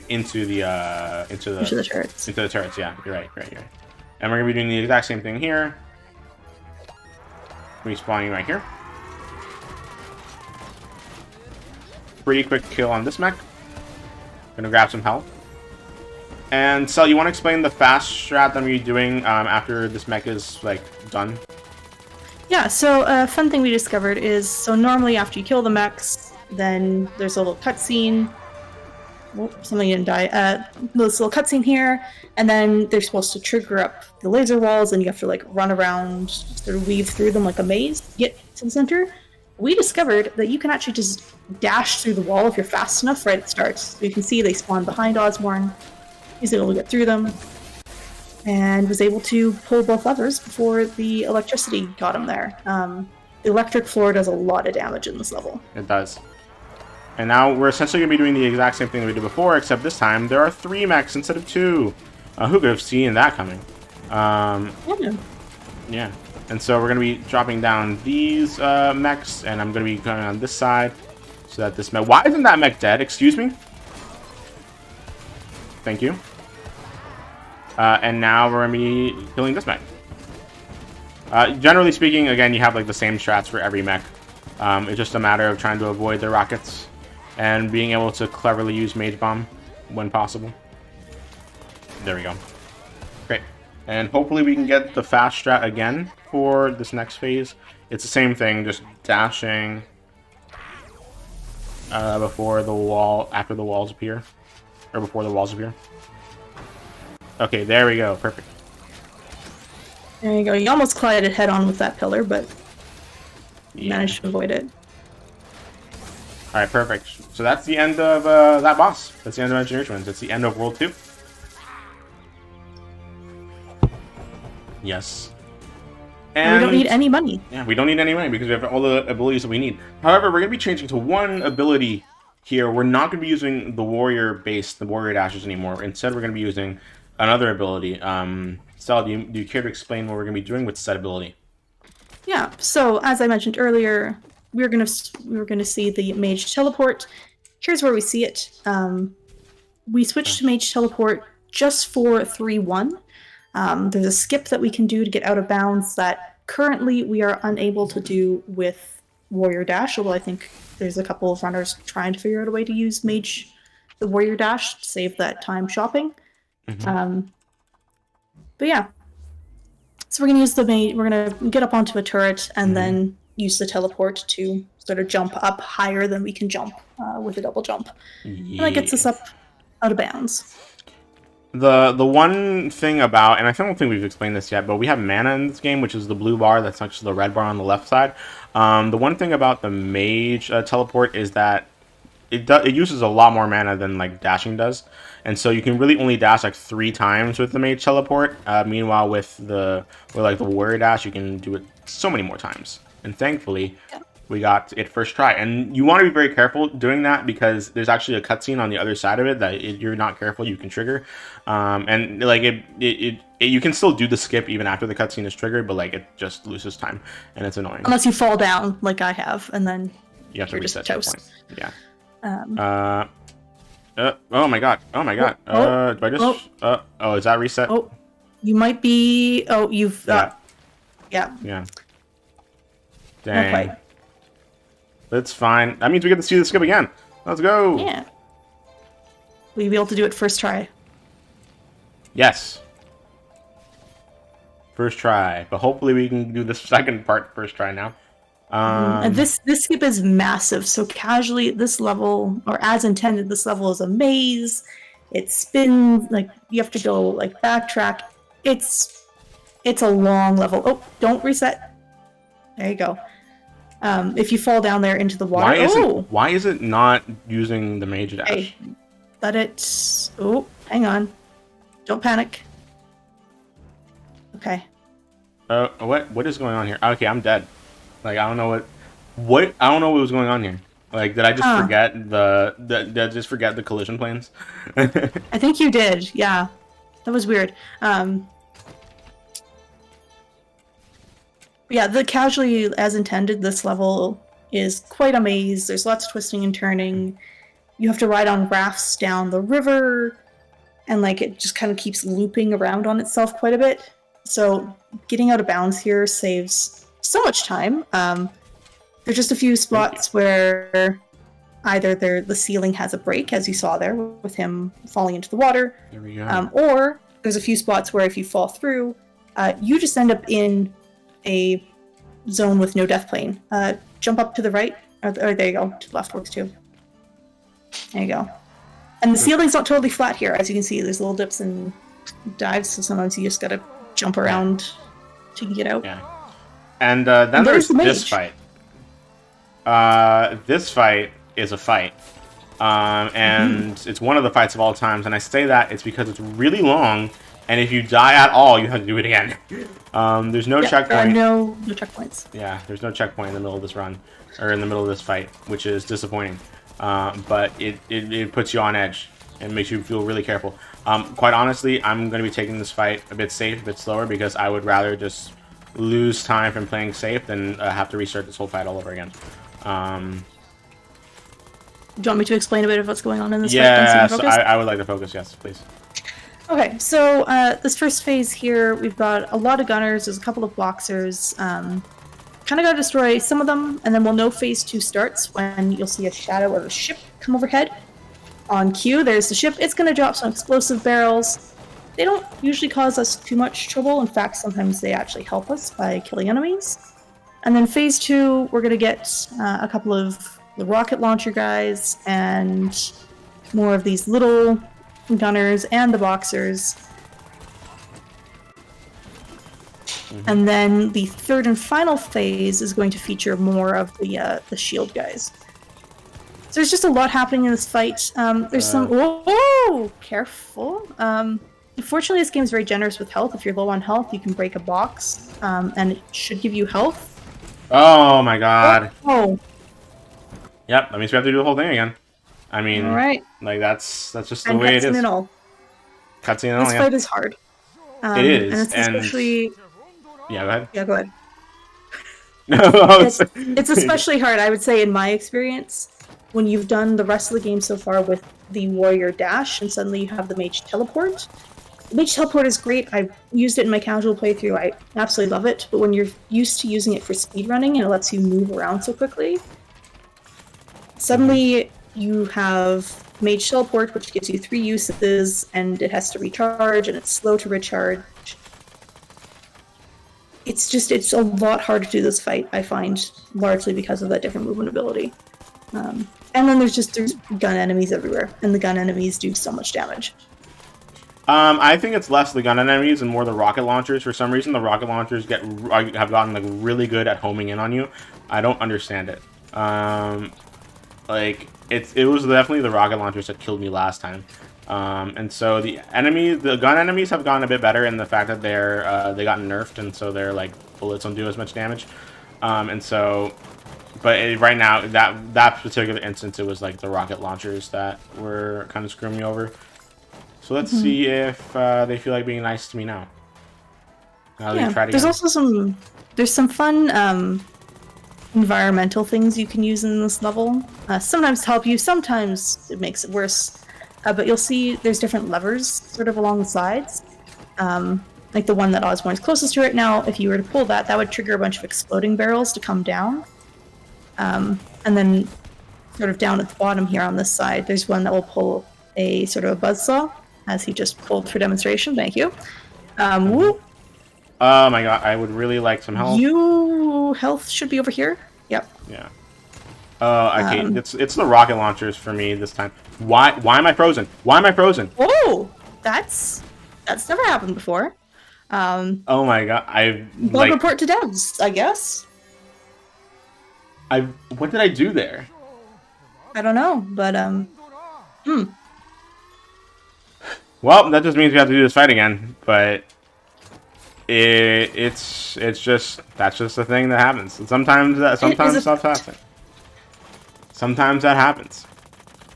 into the turrets. Into the turrets, yeah. You're right. And we're gonna be doing the exact same thing here. Respawning right here. Pretty quick kill on this mech. Gonna grab some health. And Cell, you want to explain the fast strat that we're doing after this mech is like done? Yeah, so a fun thing we discovered is, so normally after you kill the mechs, then there's a little cutscene. Whoop, something didn't die. This little cutscene here, and then they're supposed to trigger up the laser walls, and you have to like run around, sort of weave through them like a maze to get to the center. We discovered that you can actually just dash through the wall if you're fast enough right at the start. So you can see they spawn behind Ozmourn. He's able to get through them, and was able to pull both levers before the electricity got him there. The electric floor does a lot of damage in this level. It does. And now we're essentially going to be doing the exact same thing that we did before, except this time there are 3 mechs instead of 2. Who could have seen that coming? Yeah. And so we're going to be dropping down these mechs, and I'm going to be going on this side so that this mech... Why isn't that mech dead? Excuse me? Thank you. And now we're going to be killing this mech. Generally speaking, again, you have like the same strats for every mech. It's just a matter of trying to avoid their rockets and being able to cleverly use Mage Bomb when possible. There we go. Great. And hopefully we can get the fast strat again for this next phase. It's the same thing, just dashing before the wall, after the walls appear. Or before the walls appear. Okay, there we go. Perfect. There you go. You almost collided head on with that pillar, but you managed to avoid it. Alright, perfect. So that's the end of that boss. That's the end of Engineer Twins. That's the end of World 2. Yes. And we don't need any money. Yeah, we don't need any money because we have all the abilities that we need. However, we're going to be changing to one ability here. We're not going to be using the warrior dashes anymore. Instead, we're going to be using another ability. Sal, do you care to explain what we're going to be doing with said ability? Yeah, so as I mentioned earlier, we're gonna see the mage teleport. Here's where we see it. We switched to mage teleport just for 3-1. There's a skip that we can do to get out of bounds that currently we are unable to do with warrior dash, although I think there's a couple of runners trying to figure out a way to use the warrior dash to save that time shopping. But yeah, so we're gonna use we're gonna get up onto a turret and then use the teleport to sort of jump up higher than we can jump with a double jump. And that gets us up out of bounds. The one thing about, and I don't think we've explained this yet, but we have mana in this game, which is the blue bar that's next to the red bar on the left side. The one thing about the mage teleport is that it uses a lot more mana than like dashing does, and so you can really only dash like 3 times with the mage teleport. Meanwhile, with the warrior dash, you can do it so many more times. And thankfully, we got it first try. And you want to be very careful doing that because there's actually a cutscene on the other side of it that if you're not careful, you can trigger. And like you can still do the skip even after the cutscene is triggered, but like it just loses time and it's annoying. Unless you fall down like I have, and then You have to you're reset just your toast. point. Yeah. Oh my god. Oh my god. Do I just? Oh, is that reset? Oh, you might be. Oh, you've. Yeah. Yeah. Yeah. Not Dang. quite. That's fine. That means we get to see the skip again. Let's go. Yeah. Will you be able to do it first try? Yes. First try, but hopefully we can do the second part first try now. And this skip is massive. So casually, this level, or as intended, this level is a maze. It spins, like you have to go like backtrack. It's a long level. Oh, don't reset. There you go. If you fall down there into the water. Why is it not using the mage dash? Hey, let it. Oh, hang on. Don't panic. Okay. What is going on here? Okay, I'm dead. Like I don't know what I don't know what was going on here. Like did I just forget did I just forget the collision planes? I think you did. Yeah, that was weird. Yeah, the casually as intended. This level is quite a maze. There's lots of twisting and turning. You have to ride on rafts down the river, and like it just kind of keeps looping around on itself quite a bit. So getting out of bounds here saves so much time. There's just a few spots where either the ceiling has a break, as you saw there with him falling into the water, There we go. or there's a few spots where if you fall through, you just end up in a zone with no death plane. Jump up to the right, or there you go. To the left works too. There you go. And the ceiling's not totally flat here, as you can see. There's little dips and dives, so sometimes you just gotta jump around to get out. Yeah. And then there's the this mage. fight. This fight is a fight. And it's one of the fights of all times. And I say that it's because it's really long. And if you die at all, you have to do it again. There's no checkpoint. No checkpoints. Yeah, there's no checkpoint in the middle of this run. Or in the middle of this fight, which is disappointing. But it puts you on edge. And makes you feel really careful. Quite honestly, I'm going to be taking this fight a bit safe, a bit slower. Because I would rather just lose time from playing safe than have to restart this whole fight all over again. Do you want me to explain a bit of what's going on in this fight? Yes, I would like to focus, yes, please. Okay, so this first phase here, we've got a lot of gunners, there's a couple of boxers. Kind of got to destroy some of them, and then we'll know phase 2 starts when you'll see a shadow of a ship come overhead. On cue, there's the ship. It's going to drop some explosive barrels. They don't usually cause us too much trouble. In fact, sometimes they actually help us by killing enemies. And then phase 2, we're going to get a couple of the rocket launcher guys and more of these little gunners and the boxers. And then the third and final phase is going to feature more of the shield guys. So there's just a lot happening in this fight. There's some... Whoa! Careful. Unfortunately, this game is very generous with health. If you're low on health, you can break a box, and it should give you health. Oh my god. Oh. Yep, that means we have to do the whole thing again. I mean, All right. like that's just the And way it is. cutscene and all. Cutscene and all, This yeah. fight is hard. It is, And it's especially... Yeah, go ahead. Yeah, go ahead. No, It's especially hard, I would say, in my experience, when you've done the rest of the game so far with the warrior dash, and suddenly you have the mage teleport. The mage teleport is great. I've used it in my casual playthrough. I absolutely love it. But when you're used to using it for speedrunning and it lets you move around so quickly, suddenly you have mage teleport, which gives you 3 uses, and it has to recharge, and it's slow to recharge. It's a lot harder to do this fight, I find, largely because of that different movement ability. And then there's gun enemies everywhere, and the gun enemies do so much damage. I think it's less the gun enemies and more the rocket launchers. For some reason, the rocket launchers have gotten like really good at homing in on you. I don't understand it. Like it was definitely the rocket launchers that killed me last time. And so the gun enemies have gotten a bit better in the fact that they got nerfed, and so their like bullets don't do as much damage. And so But right now, that particular instance, it was like the rocket launchers that were kind of screwing me over. So let's see if they feel like being nice to me now. Now they've tried there's again. also some fun environmental things you can use in this level. Sometimes to help you, sometimes it makes it worse. But you'll see there's different levers sort of along the sides. Like the one that Ozmourn's closest to right now, if you were to pull that, that would trigger a bunch of exploding barrels to come down. And then sort of down at the bottom here on this side, there's one that will pull a sort of a buzzsaw, as he just pulled for demonstration. Thank you. Whoop. Oh my god, I would really like some help. Health should be over here. Yep. Yeah. Okay, it's the rocket launchers for me this time. Why am I frozen? Why am I frozen? Oh, that's never happened before. Oh my god, Bug report to devs, I guess. What did I do there? I don't know, but Well, that just means we have to do this fight again, but that's just the thing that happens. Sometimes stuff happens. Sometimes that happens.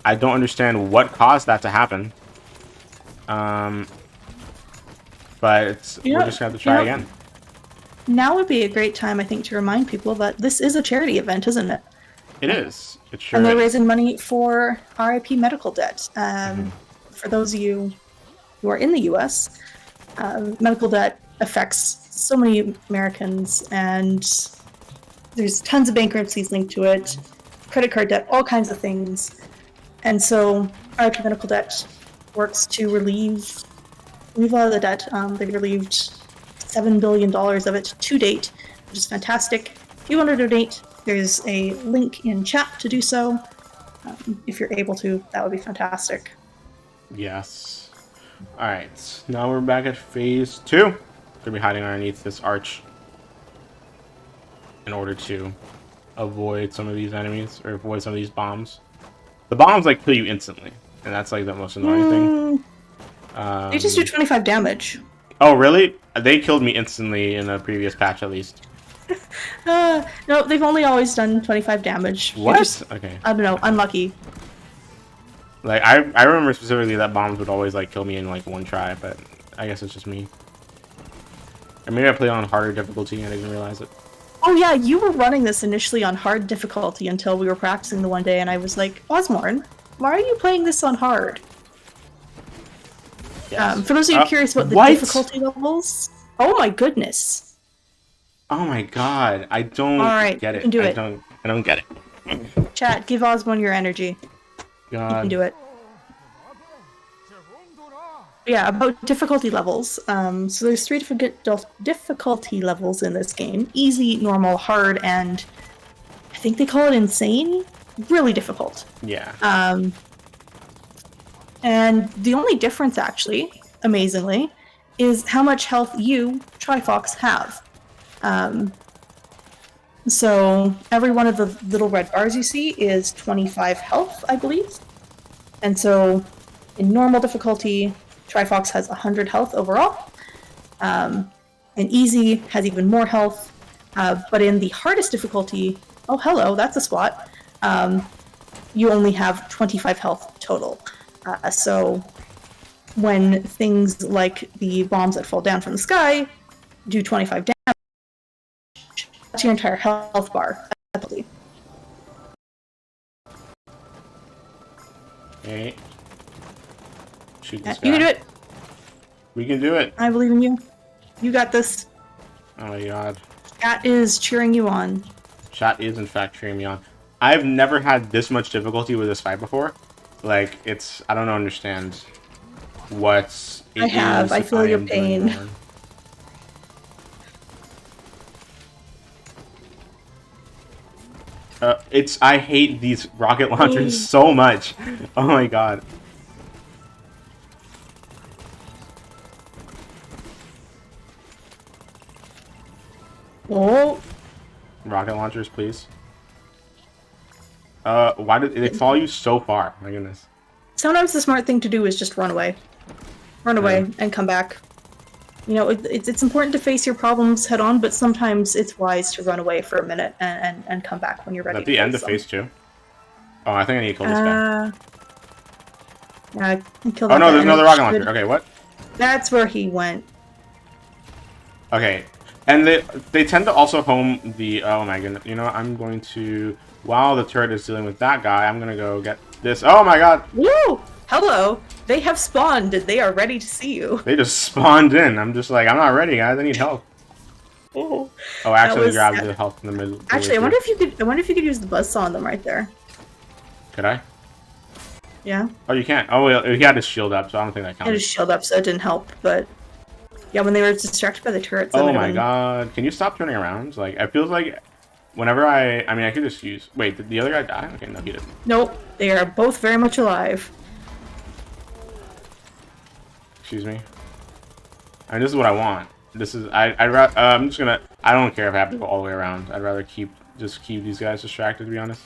I don't understand what caused that to happen. But we're just gonna have to try again. Now would be a great time, I think, to remind people that this is a charity event, isn't it? It is. It sure And they're is. raising money for RIP medical debt. For those of you who are in the U.S., medical debt affects so many Americans, and there's tons of bankruptcies linked to it, credit card debt, all kinds of things. And so RIP medical debt works to relieve a lot of the debt. They've relieved $7 billion of it to date, which is fantastic. If you want to donate, there's a link in chat to do so. If you're able to, that would be fantastic. Yes. Alright, now we're back at phase 2. We're gonna be hiding underneath this arch in order to avoid some of these enemies, or avoid some of these bombs. The bombs like kill you instantly, and that's like the most annoying thing. They just do 25 damage. Oh really? They killed me instantly in a previous patch at least. No, they've only always done 25 damage. What? Okay. I don't know, unlucky. Like I remember specifically that bombs would always like kill me in like one try, but I guess it's just me. Or maybe I played on harder difficulty and I didn't realize it. Oh yeah, you were running this initially on hard difficulty until we were practicing the one day, and I was like, Ozmourn, why are you playing this on hard? Yes. For those of you curious about the difficulty levels, oh my goodness. Oh my god, I don't get it. You can do it. I don't get it. Chat, give Ozmourn your energy. God. You can do it. Yeah, about difficulty levels. So there's 3 different difficulty levels in this game. Easy, normal, hard, and I think they call it insane. Really difficult. Yeah. And the only difference, actually, amazingly, is how much health you, Trifox, have. So every one of the little red bars you see is 25 health, I believe. And so in normal difficulty, Trifox has 100 health overall. And easy has even more health. But in the hardest difficulty, oh hello, that's a spot, you only have 25 health total. So when things like the bombs that fall down from the sky do 25 damage, that's your entire health bar. Okay. Shoot this You guy. can do it. We can do it. I believe in you. You got this. Oh my god. Chat is cheering you on. Chat is in fact cheering me on. I've never had this much difficulty with this fight before. Like, I don't understand what it I have. is I feel your am doing pain. wrong. I hate these rocket launchers so much. Oh my god. Oh. Rocket launchers, please. Why did they follow you so far? My goodness. Sometimes the smart thing to do is just run away. Run away and come back. You know, it's important to face your problems head on, but sometimes it's wise to run away for a minute and come back when you're ready. At the end of phase 2? Oh, I think I need to kill this guy. Yeah, kill Oh that no, guy, there's and another it rocket should- launcher. Okay, what? That's where he went. Okay, and they tend to also home the... Oh my goodness. You know, I'm going to... While the turret is dealing with that guy, I'm gonna go get this. Oh my god! Woo! Hello! They have spawned and they are ready to see you. They just spawned in. I'm just like, I'm not ready, guys. I need help. Oh, Actually, grab the health in the middle. Actually, I wonder if you could. I wonder if you could use the buzzsaw on them right there. Could I? Yeah. Oh, you can't. Oh, well, he had his shield up, so I don't think that I had counts. his shield up, so it didn't help. But yeah, when they were distracted by the turrets. Oh my god! Can you stop turning around? Like, it feels like whenever I mean, I could just use. Wait, did the other guy die? Okay, no, he didn't. Nope, they are both very much alive. Excuse me. I mean, this is what I want. This is I'm just gonna. I don't care if I have to go all the way around. I'd rather just keep these guys distracted. To be honest.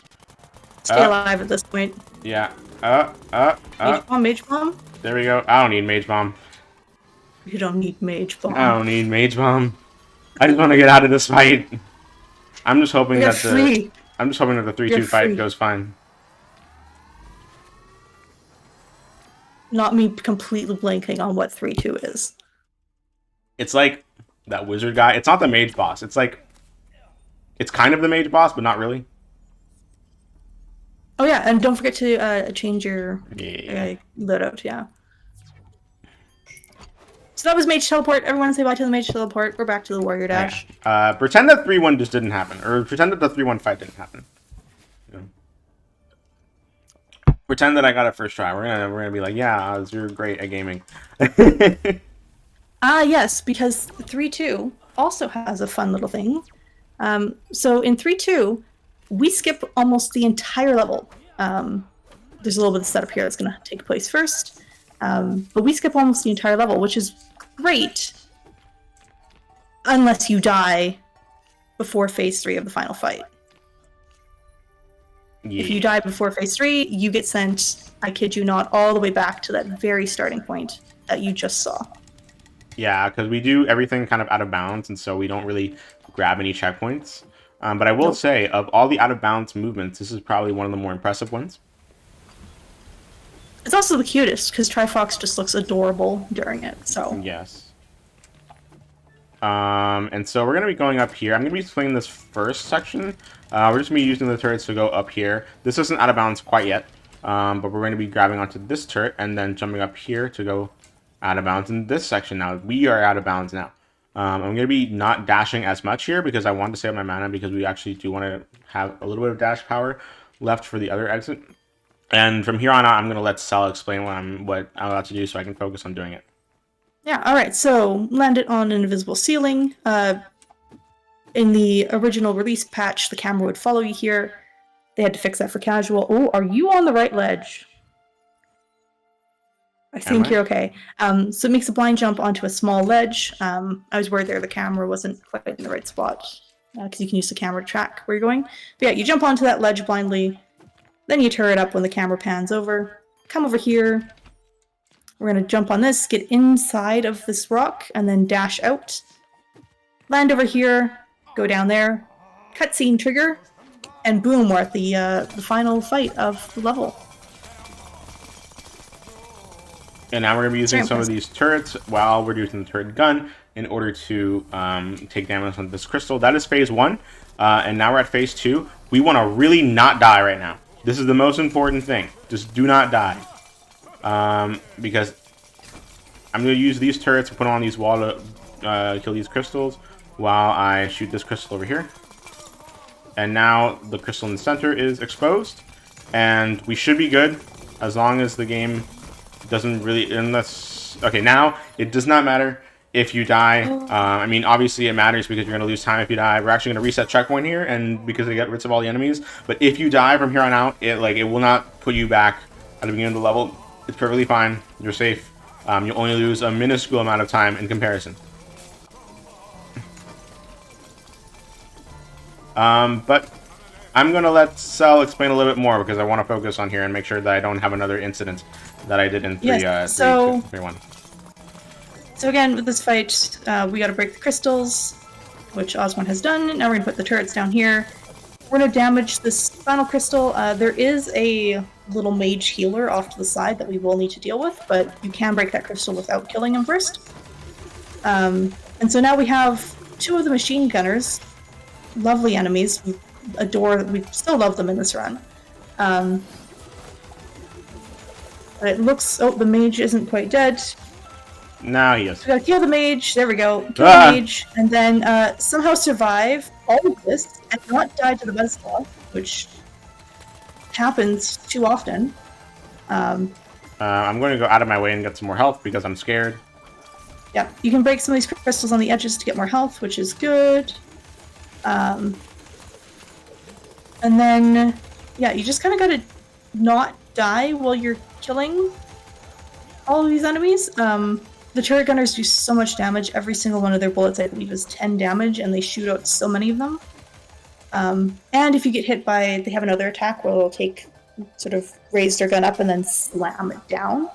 Stay alive at this point. Yeah. Mage bomb. There we go. I don't need mage bomb. You don't need mage bomb. I don't need mage bomb. I just want to get out of this fight. I'm just hoping You're that free. I'm just hoping that the 3-2 fight goes fine. Not me completely blanking on what 3-2 is. It's like that wizard guy. It's not the mage boss. It's like it's kind of the mage boss, but not really. Oh yeah, and don't forget to change your Yeah. loadout. Yeah. So that was Mage Teleport. Everyone say bye to the Mage Teleport. We're back to the Warrior Dash. Yeah. Pretend that 3-1 just didn't happen, or pretend that the 3-1 fight didn't happen. You know? Pretend that I got it first try. We're gonna be like, yeah, Oz, you're great at gaming. Yes, because 3-2 also has a fun little thing. So in 3-2, we skip almost the entire level. There's a little bit of setup here that's going to take place first. But we skip almost the entire level, which is great. Unless you die before phase 3 of the final fight. Yeah. If you die before phase 3, you get sent, I kid you not, all the way back to that very starting point that you just saw. Yeah, because we do everything kind of out of bounds, and so we don't really grab any checkpoints. But I will say, of all the out-of-bounds movements, this is probably one of the more impressive ones. It's also the cutest, because Trifox just looks adorable during it, so... Yes. And so we're going to be going up here. I'm going to be playing this first section. We're just going to be using the turrets to go up here. This isn't out of bounds quite yet, but we're going to be grabbing onto this turret and then jumping up here to go out of bounds in this section now. We are out of bounds now. I'm going to be not dashing as much here because I want to save my mana because we actually do want to have a little bit of dash power left for the other exit. And from here on out, I'm going to let Sal explain what I'm about to do so I can focus on doing it. Yeah, alright, so land it on an invisible ceiling. In the original release patch, the camera would follow you here. They had to fix that for casual. Oh, are you on the right ledge? I think you're okay. So it makes a blind jump onto a small ledge. I was worried there the camera wasn't quite in the right spot, because you can use the camera to track where you're going. But yeah, you jump onto that ledge blindly, then you turn it up when the camera pans over. Come over here. We're going to jump on this, get inside of this rock, and then dash out. Land over here, go down there, cutscene trigger, and boom, we're at the final fight of the level. And now we're going to be using some of these turrets while we're using the turret gun in order to take damage on this crystal. That is phase 1. And now we're at phase 2. We want to really not die right now. This is the most important thing. Just do not die. Because I'm going to use these turrets to put on these wall to kill these crystals while I shoot this crystal over here. And now the crystal in the center is exposed. And we should be good as long as the game doesn't really, unless, okay, now it does not matter if you die. I mean, obviously it matters because you're going to lose time if you die. We're actually going to reset checkpoint here, and because they get rid of all the enemies. But if you die from here on out, it will not put you back at the beginning of the level. It's perfectly fine. You're safe. You'll only lose a minuscule amount of time in comparison. But I'm going to let Sel explain a little bit more because I want to focus on here and make sure that I don't have another incident that I did in 3-1. So again, with this fight, we gotta break the crystals, which Ozmourn has done. Now we're gonna put the turrets down here. We're gonna damage this final crystal. There is a little mage healer off to the side that we will need to deal with, but you can break that crystal without killing him first. And so now we have 2 of the machine gunners. Lovely enemies. We still love them in this run. But it looks... Oh, the mage isn't quite dead. Now he is. We gotta kill the mage. There we go. Kill the mage, and then somehow survive all of this and not die to the buzzsaw, which happens too often. I'm going to go out of my way and get some more health because I'm scared. Yeah, you can break some of these crystals on the edges to get more health, which is good. And then, yeah, you just kind of gotta not die while you're killing all of these enemies. The turret gunners do so much damage. Every single one of their bullets, I believe, is 10 damage, and they shoot out so many of them. And if you get hit by... They have another attack where they'll sort of raise their gun up and then slam it down.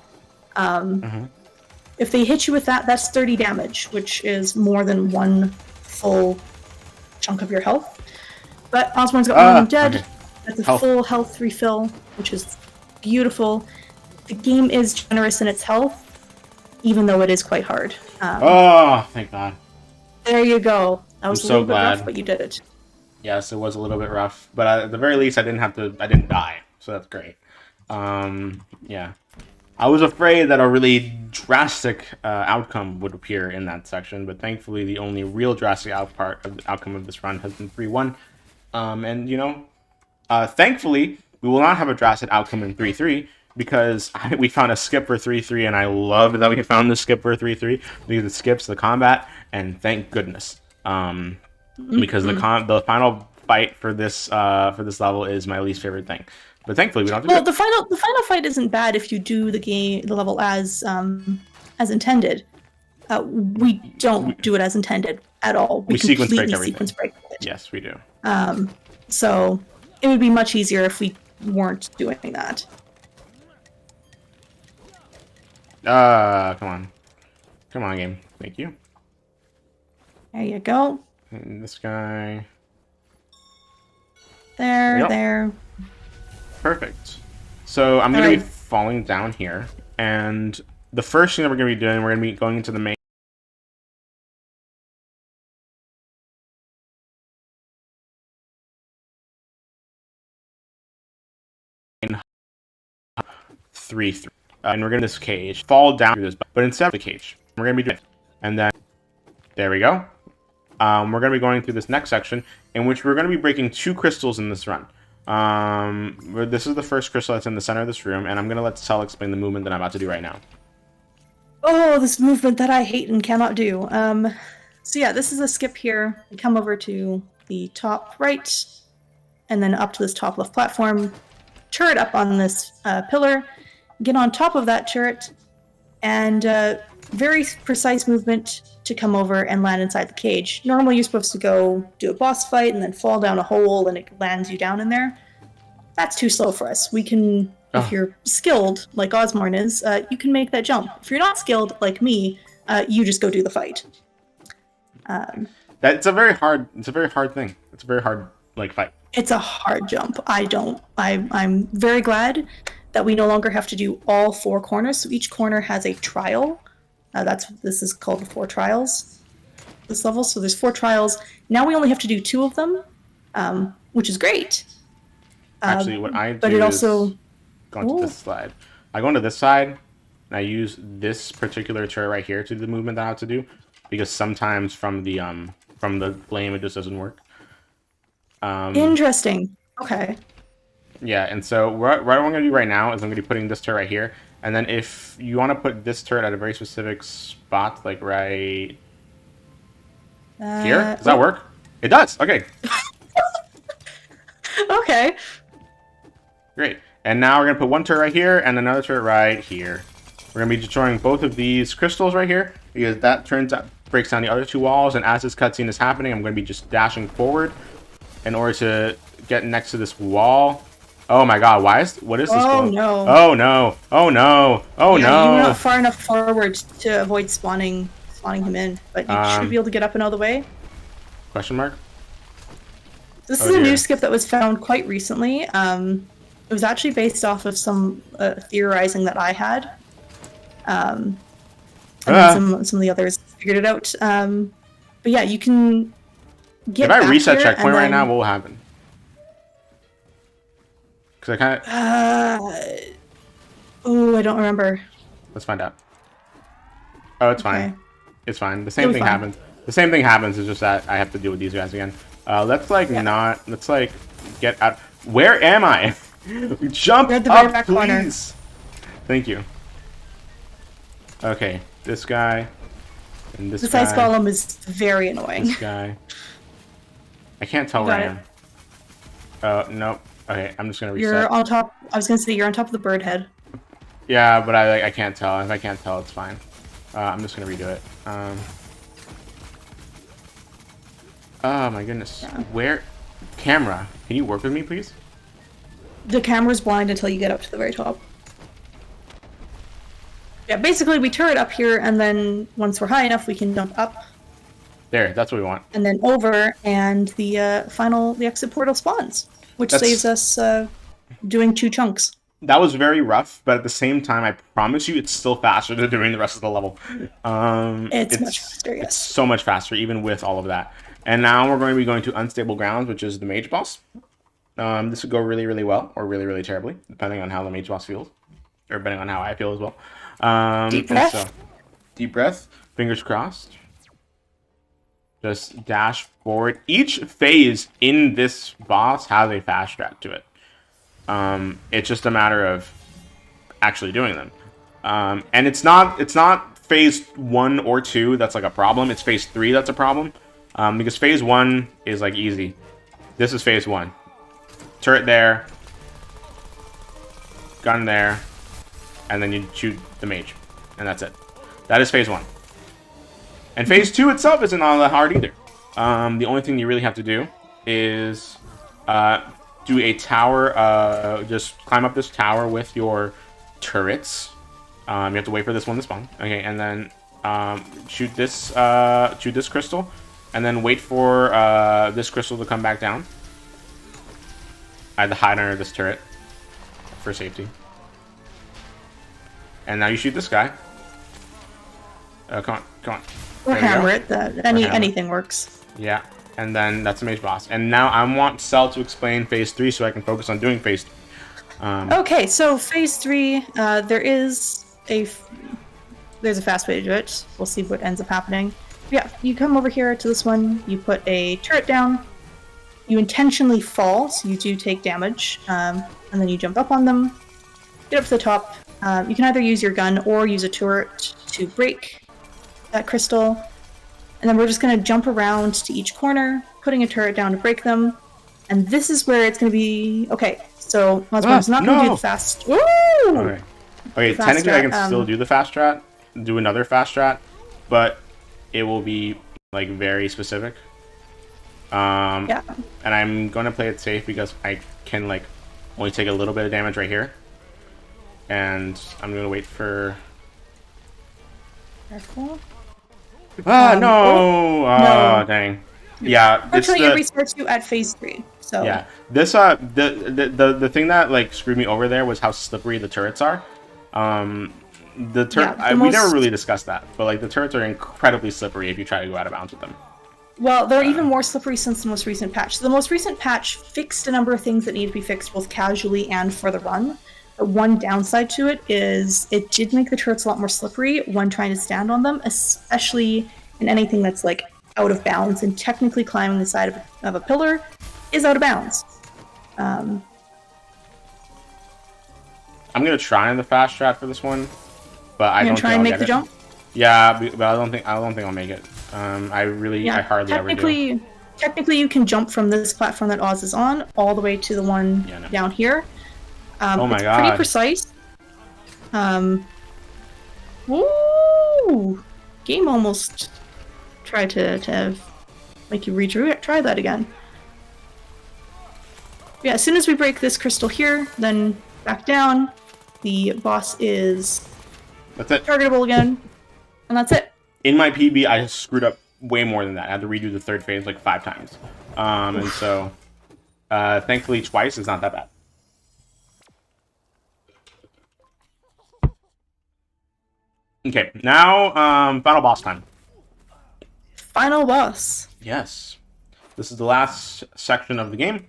If they hit you with that, that's 30 damage, which is more than 1 full chunk of your health. But Ozmourn's got one of them dead. Okay. That's a full health refill, which is beautiful. The game is generous in its health, even though it is quite hard. Oh, thank God. There you go. That was I'm a little so bit glad. rough, but you did it. Yes, it was a little bit rough, but at the very least, I didn't die, so that's great. Yeah. I was afraid that a really drastic outcome would appear in that section, but thankfully the only real drastic outcome of this run has been 3-1. And, you know, thankfully, we will not have a drastic outcome in 3-3, because we found a skip for 3-3, and I love that we found the skip for 3-3, because it skips the combat, and thank goodness. Because the final fight for this level is my least favorite thing. But thankfully, we don't have to do it. The final fight isn't bad if you do the level as intended. We don't do it as intended at all. We sequence break completely everything. Sequence break it. Yes, we do. So it would be much easier if we weren't doing that. Come on, game. Thank you. There you go. And this guy. There, Yep. there. Perfect. So I'm going to be falling down here, and the first thing that we're going to be doing, we're going to be going into the main. Three, and we're going to this cage, fall down through this, but instead of the cage, we're going to be doing, and then there we go. We're going to be going through this next section, in which we're going to be breaking 2 crystals in this run. This is the first crystal that's in the center of this room, and I'm going to let Cell explain the movement that I'm about to do right now. Oh, this movement that I hate and cannot do. So yeah, this is a skip here. We come over to the top right, and then up to this top left platform. Turret up on this pillar. Get on top of that turret, and very precise movement to come over and land inside the cage. Normally you're supposed to go do a boss fight and then fall down a hole and it lands you down in there. That's too slow for us. We can, if you're skilled, like Ozmourn is, you can make that jump. If you're not skilled, like me, you just go do the fight. It's a very hard thing. It's a very hard, fight. It's a hard jump. I'm very glad that we no longer have to do all 4 corners. So each corner has a trial. This is called the 4 trials, this level. So there's 4 trials. Now we only have to do 2 of them, which is great. Actually, what I do but it also... is go into this slide. I go into this side, and I use this particular turret right here to do the movement that I have to do, because sometimes from the flame it just doesn't work. Interesting. Okay. Yeah, and so what I'm going to do right now is I'm going to be putting this turret right here. And then if you want to put this turret at a very specific spot, like right here, does that work? It does. Okay. Okay. Great. And now we're going to put one turret right here and another turret right here. We're going to be destroying both of these crystals right here, because that breaks down the other 2 walls. And as this cutscene is happening, I'm going to be just dashing forward in order to get next to this wall Oh my god, what is this Oh going? no. Oh no. Oh no. Oh Yeah, no. you're not far enough forward to avoid spawning him in, but you should be able to get up and out of the way. Question mark? This Oh, is a new dear. skip that was found quite recently. It was actually based off of some theorizing that I had. And then some of the others figured it out. But yeah, you can get If I back reset here checkpoint and right then, now, what will happen? Because I kind of... oh, I don't remember. Let's find out. Oh, it's Okay. fine. It's fine. The same It'll be thing fine. happens. The same thing happens. It's just that I have to deal with these guys again. Let's like not. Let's like get out. Where am I? Jump You're at the very up, back corner. please. Thank you. Okay, this guy and this This guy. ice golem is very annoying. This guy. I can't tell You where I got am. Oh nope. Okay, I'm just gonna reset. You're on top. I was gonna say you're on top of the bird head. Yeah, but I can't tell. If I can't tell, it's fine. I'm just gonna redo it. Oh my goodness. Yeah. Where? Camera. Can you work with me, please? The camera's blind until you get up to the very top. Yeah, basically we turret up here, and then once we're high enough, we can jump up There, that's what we want. and then over, and the exit portal spawns, which saves us doing 2 chunks. That was very rough, but at the same time, I promise you, it's still faster than doing the rest of the level. It's much faster, yes. It's so much faster, even with all of that. And now we're going to be going to Unstable Grounds, which is the mage boss. This would go really, really well, or really, really terribly, depending on how the mage boss feels, or depending on how I feel as well. Deep breath. So, deep breath. Fingers crossed. Just dash forward. Each phase in this boss has a fast track to it. It's just a matter of actually doing them. And it's not phase 1 or 2 that's like a problem. It's phase 3 that's a problem. Because phase 1 is like easy. This is phase 1. Turret there. Gun there. And then you shoot the mage. And that's it. That is phase 1. And phase 2 itself isn't all that hard either. The only thing you really have to do is do a tower. Just climb up this tower with your turrets. You have to wait for this one to spawn. Okay, and then shoot this crystal, and then wait for this crystal to come back down. I had to hide under this turret for safety. And now you shoot this guy. Come on. Or hammer it. Anything works. Yeah, and then that's the mage boss. And now I want Cell to explain phase 3 so I can focus on doing phase 3. Okay, so phase 3, there's a fast way to do it. We'll see what ends up happening. Yeah, you come over here to this one, you put a turret down, you intentionally fall, so you do take damage, and then you jump up on them, get up to the top. You can either use your gun or use a turret to break that crystal, and then we're just going to jump around to each corner, putting a turret down to break them, and this is where it's going to be... Okay, so Ozmourn's not going to do the fast... Woo! Okay, fast technically I strat, can still do the fast strat, do another fast strat, but it will be like very specific. Yeah. And I'm going to play it safe because I can like only take a little bit of damage right here. And I'm going to wait for... Careful. Ah, no! no. Dang. Yeah, it's Fortunately, it restarts you at phase 3. So yeah. This the thing that like screwed me over there was how slippery the turrets are. The turret we never really discussed that, but like the turrets are incredibly slippery if you try to go out of bounds with them. Well, they're even more slippery since the most recent patch. So the most recent patch fixed a number of things that need to be fixed both casually and for the run. But one downside to it is it did make the turrets a lot more slippery when trying to stand on them, especially in anything that's like out of bounds, and technically climbing the side of a pillar is out of bounds. I'm gonna try in the fast strat for this one, but I don't try think and I'll make get the it. jump. Yeah, but I don't think I'll make it. I hardly ever do. Technically, you can jump from this platform that Oz is on all the way to the one down here. Oh my it's god! Pretty precise. Woo! Game almost tried to make you try that again. Yeah, as soon as we break this crystal here, then back down, the boss is That's it. targetable again, and that's it. In my PB, I screwed up way more than that. I had to redo the third phase like 5 times. And so, thankfully, twice is not that bad. Okay, now, final boss time. Final boss. Yes. This is the last section of the game.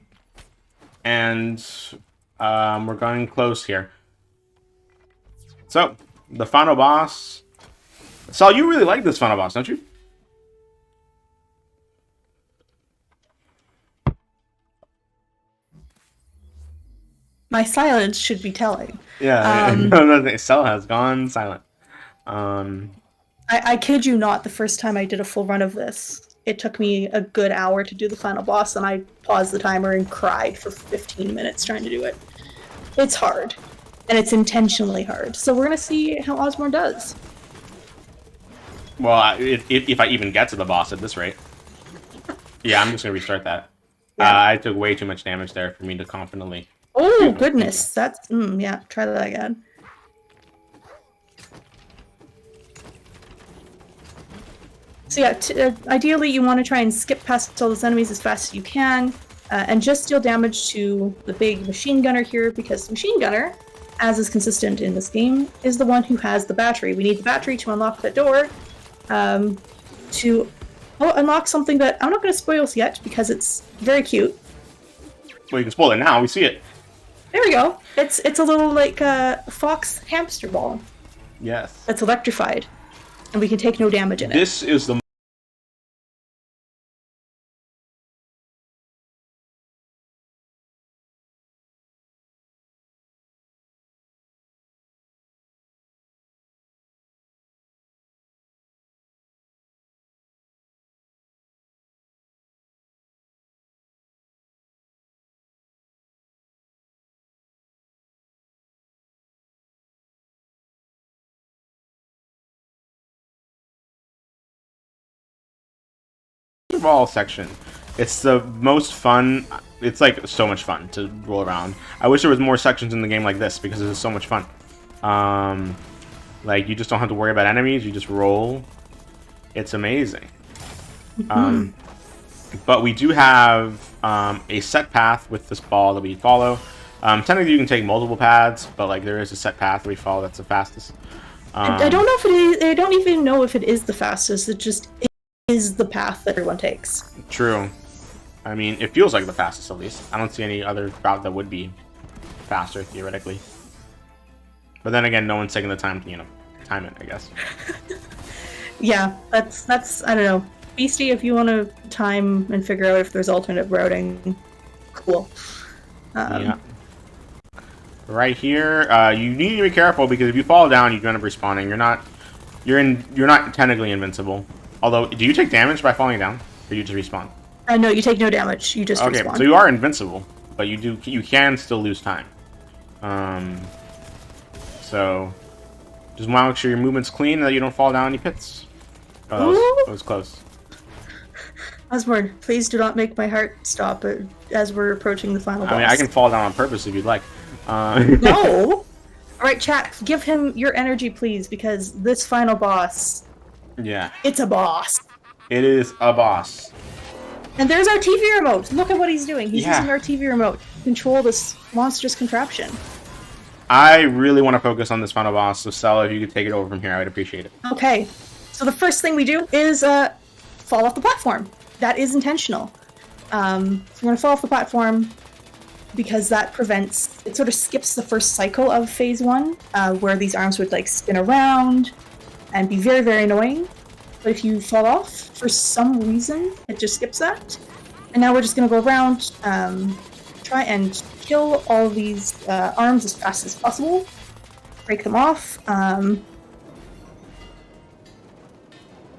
And we're going close here. So, the final boss. Sal, you really like this final boss, don't you? My silence should be telling. Yeah, no, Sal has gone silent. I kid you not, the first time I did a full run of this, it took me a good hour to do the final boss, and I paused the timer and cried for 15 minutes trying to do it. It's hard, and it's intentionally hard. So we're gonna see how Ozmourn does. Well, if I even get to the boss at this rate. Yeah, I'm just gonna restart that. Yeah. I took way too much damage there for me to confidently. Oh goodness, that's yeah. Try that again. So yeah, ideally you want to try and skip past all those enemies as fast as you can, and just deal damage to the big machine gunner here, because the machine gunner, as is consistent in this game, is the one who has the battery. We need the battery to unlock the door, to unlock something that I'm not going to spoil yet because it's very cute. Well, you can spoil it now. We see it. There we go. It's a little like fox hamster ball. Yes. That's electrified, and we can take no damage in it. This is the ball section. It's the most fun. It's like so much fun to roll around. I wish there was more sections in the game like this because it is so much fun. Like you just don't have to worry about enemies. You just roll. It's amazing. But we do have a set path with this ball that we follow. Technically, you can take multiple paths, but like there is a set path that we follow. That's the fastest. I don't know if it is. I don't even know if it is the fastest. It just is the path that everyone takes. True. I mean, it feels like the fastest at least. I don't see any other route that would be faster theoretically. But then again, no one's taking the time to, you know, time it, I guess. Yeah, that's I don't know. Beastie, if you want to time and figure out if there's alternate routing, cool. Yeah. Right here, you need to be careful because if you fall down, you're gonna be respawning. You're not technically invincible. Although, do you take damage by falling down, or you just respawn? No, you take no damage. You just okay. respawn. So you are invincible, but you can still lose time. So just want to make sure your movement's clean and that you don't fall down any pits. Oh, that was close. Ozmourn, please do not make my heart stop as we're approaching the final boss. I mean, I can fall down on purpose if you'd like. No! Alright, chat, give him your energy, please, because this final boss... Yeah. It's a boss. It is a boss. And there's our TV remote! Look at what he's doing. He's using our TV remote to control this monstrous contraption. I really want to focus on this final boss, so Sal, if you could take it over from here, I would appreciate it. Okay. So the first thing we do is fall off the platform. That is intentional. So we're going to fall off the platform because that prevents... It sort of skips the first cycle of Phase 1, where these arms would like spin around and be very, very annoying. But if you fall off, for some reason, it just skips that. And now we're just going to go around, try and kill all these arms as fast as possible. Break them off.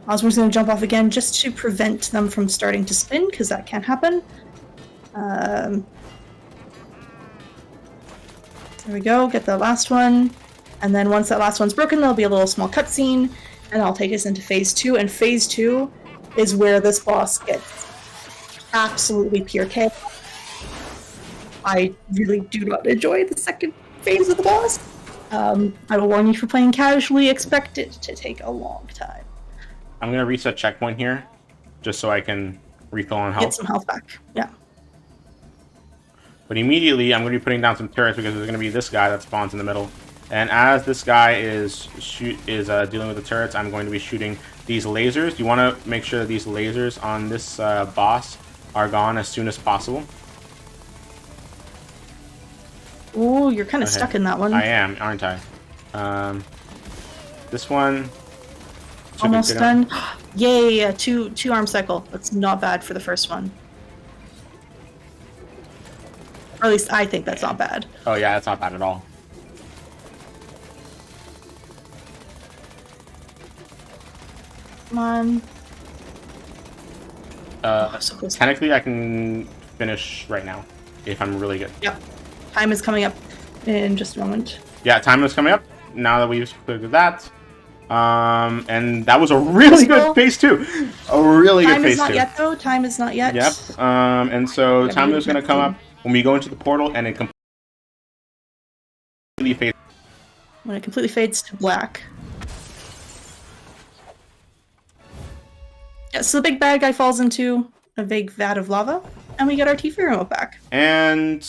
Ozmourn's going to jump off again just to prevent them from starting to spin, because that can happen. There we go, get the last one. And then once that last one's broken, there'll be a little small cutscene, and that'll take us into Phase 2. And Phase 2 is where this boss gets absolutely pure chaos. I really do not enjoy the second phase of the boss. I will warn you, for playing casually, expect it to take a long time. I'm gonna reset checkpoint here, just so I can refill on Get health. some health back. Yeah. But immediately, I'm gonna be putting down some turrets because there's gonna be this guy that spawns in the middle. And as this guy is dealing with the turrets, I'm going to be shooting these lasers. You want to make sure that these lasers on this boss are gone as soon as possible. Ooh, you're kind of stuck in that one. I am, aren't I? This one. Almost done. Yay, two arm cycle. That's not bad for the first one. Or at least I think that's not bad. Oh yeah, that's not bad at all. Come on. So close. Technically, I can finish right now if I'm really good. Yep. Time is coming up in just a moment. Yeah, time is coming up now that we've completed that. And that was a really good phase 2. A really good phase 2. Time is not yet, though. Time is not yet. Yep. And so time is going to come up when we go into the portal, and it completely fades. When it completely fades to black. Yeah, so the big bad guy falls into a big vat of lava, and we get our Tifa remote back. And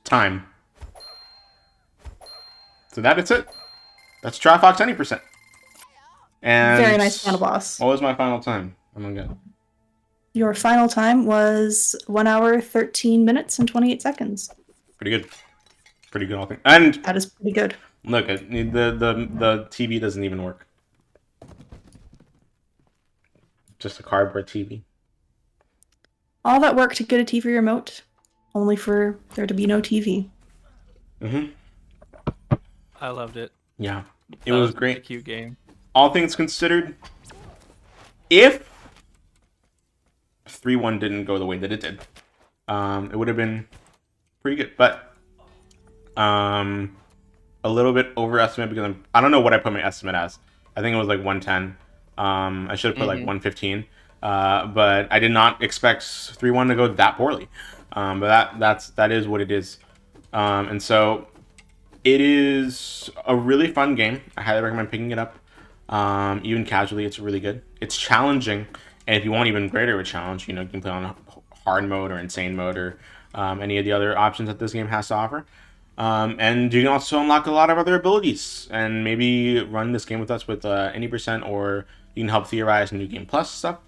time. So that is it. That's Trifox 90%. And very nice final boss. What was my final time? Oh my god. Your final time was 1 hour, 13 minutes, and 28 seconds. Pretty good. Pretty good, I think. And that is pretty good. Look, the TV doesn't even work. Just a cardboard TV. All that work to get a TV remote, only for there to be no TV. Mm-hmm. I loved it. Yeah, it was great. A cute game. All things considered, if 3-1 didn't go the way that it did, it would have been pretty good. But a little bit overestimated because I don't know what I put my estimate as. I think it was like 110. I should have put like 115. But I did not expect 3-1 to go that poorly. But that is what it is. And so it is a really fun game. I highly recommend picking it up. Even casually, it's really good. It's challenging, and if you want even greater of a challenge, you can play on hard mode or insane mode or any of the other options that this game has to offer. And you can also unlock a lot of other abilities, and maybe run this game with us with any percent, or you can help theorize New Game Plus stuff.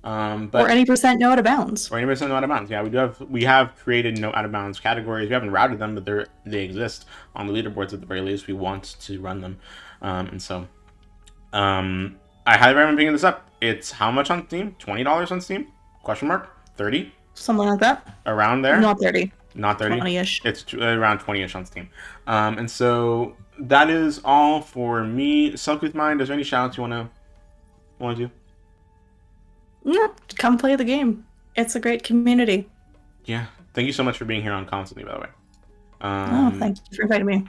Or any percent no out of bounds. Or any percent no out of bounds. Yeah, we have created no out of bounds categories. We haven't routed them, but they exist on the leaderboards at the very least. We want to run them, and so I highly recommend picking this up. It's how much on Steam? $20 on Steam? Question mark? 30? Something like that. Around there? Not 30. Not 30? 20-ish. It's around 20-ish on Steam. And so that is all for me. Self-With Mind, is there any shout-outs you want to do? Yeah, come play the game. It's a great community. Yeah. Thank you so much for being here on Constantly, by the way. Thank you for inviting me.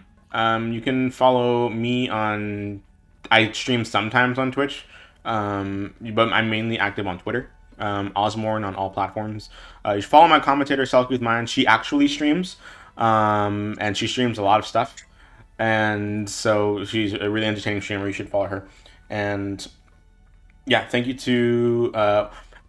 You can follow me on... I stream sometimes on Twitch, but I'm mainly active on Twitter. Ozmourn on all platforms. You should follow my commentator, Self-With Mind. She actually streams, and she streams a lot of stuff. And so she's a really entertaining streamer. You should follow her. And yeah, thank you to...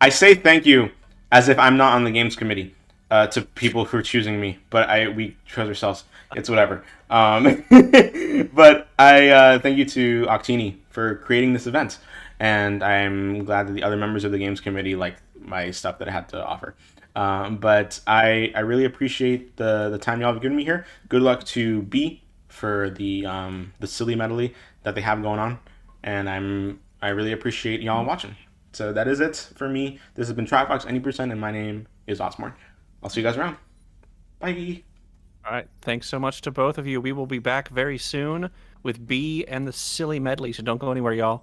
I say thank you as if I'm not on the games committee to people who are choosing me, but we chose ourselves. It's whatever. But I thank you to Octini for creating this event, and I'm glad that the other members of the games committee like my stuff that I had to offer. But I really appreciate the time y'all have given me here. Good luck to B for the silly medley that they have going on, and I really appreciate y'all watching. So that is it for me. This has been Trifox 90%, and my name is Ozmourn. I'll see you guys around. Bye. All right. Thanks so much to both of you. We will be back very soon with B and the silly medley, so don't go anywhere, y'all.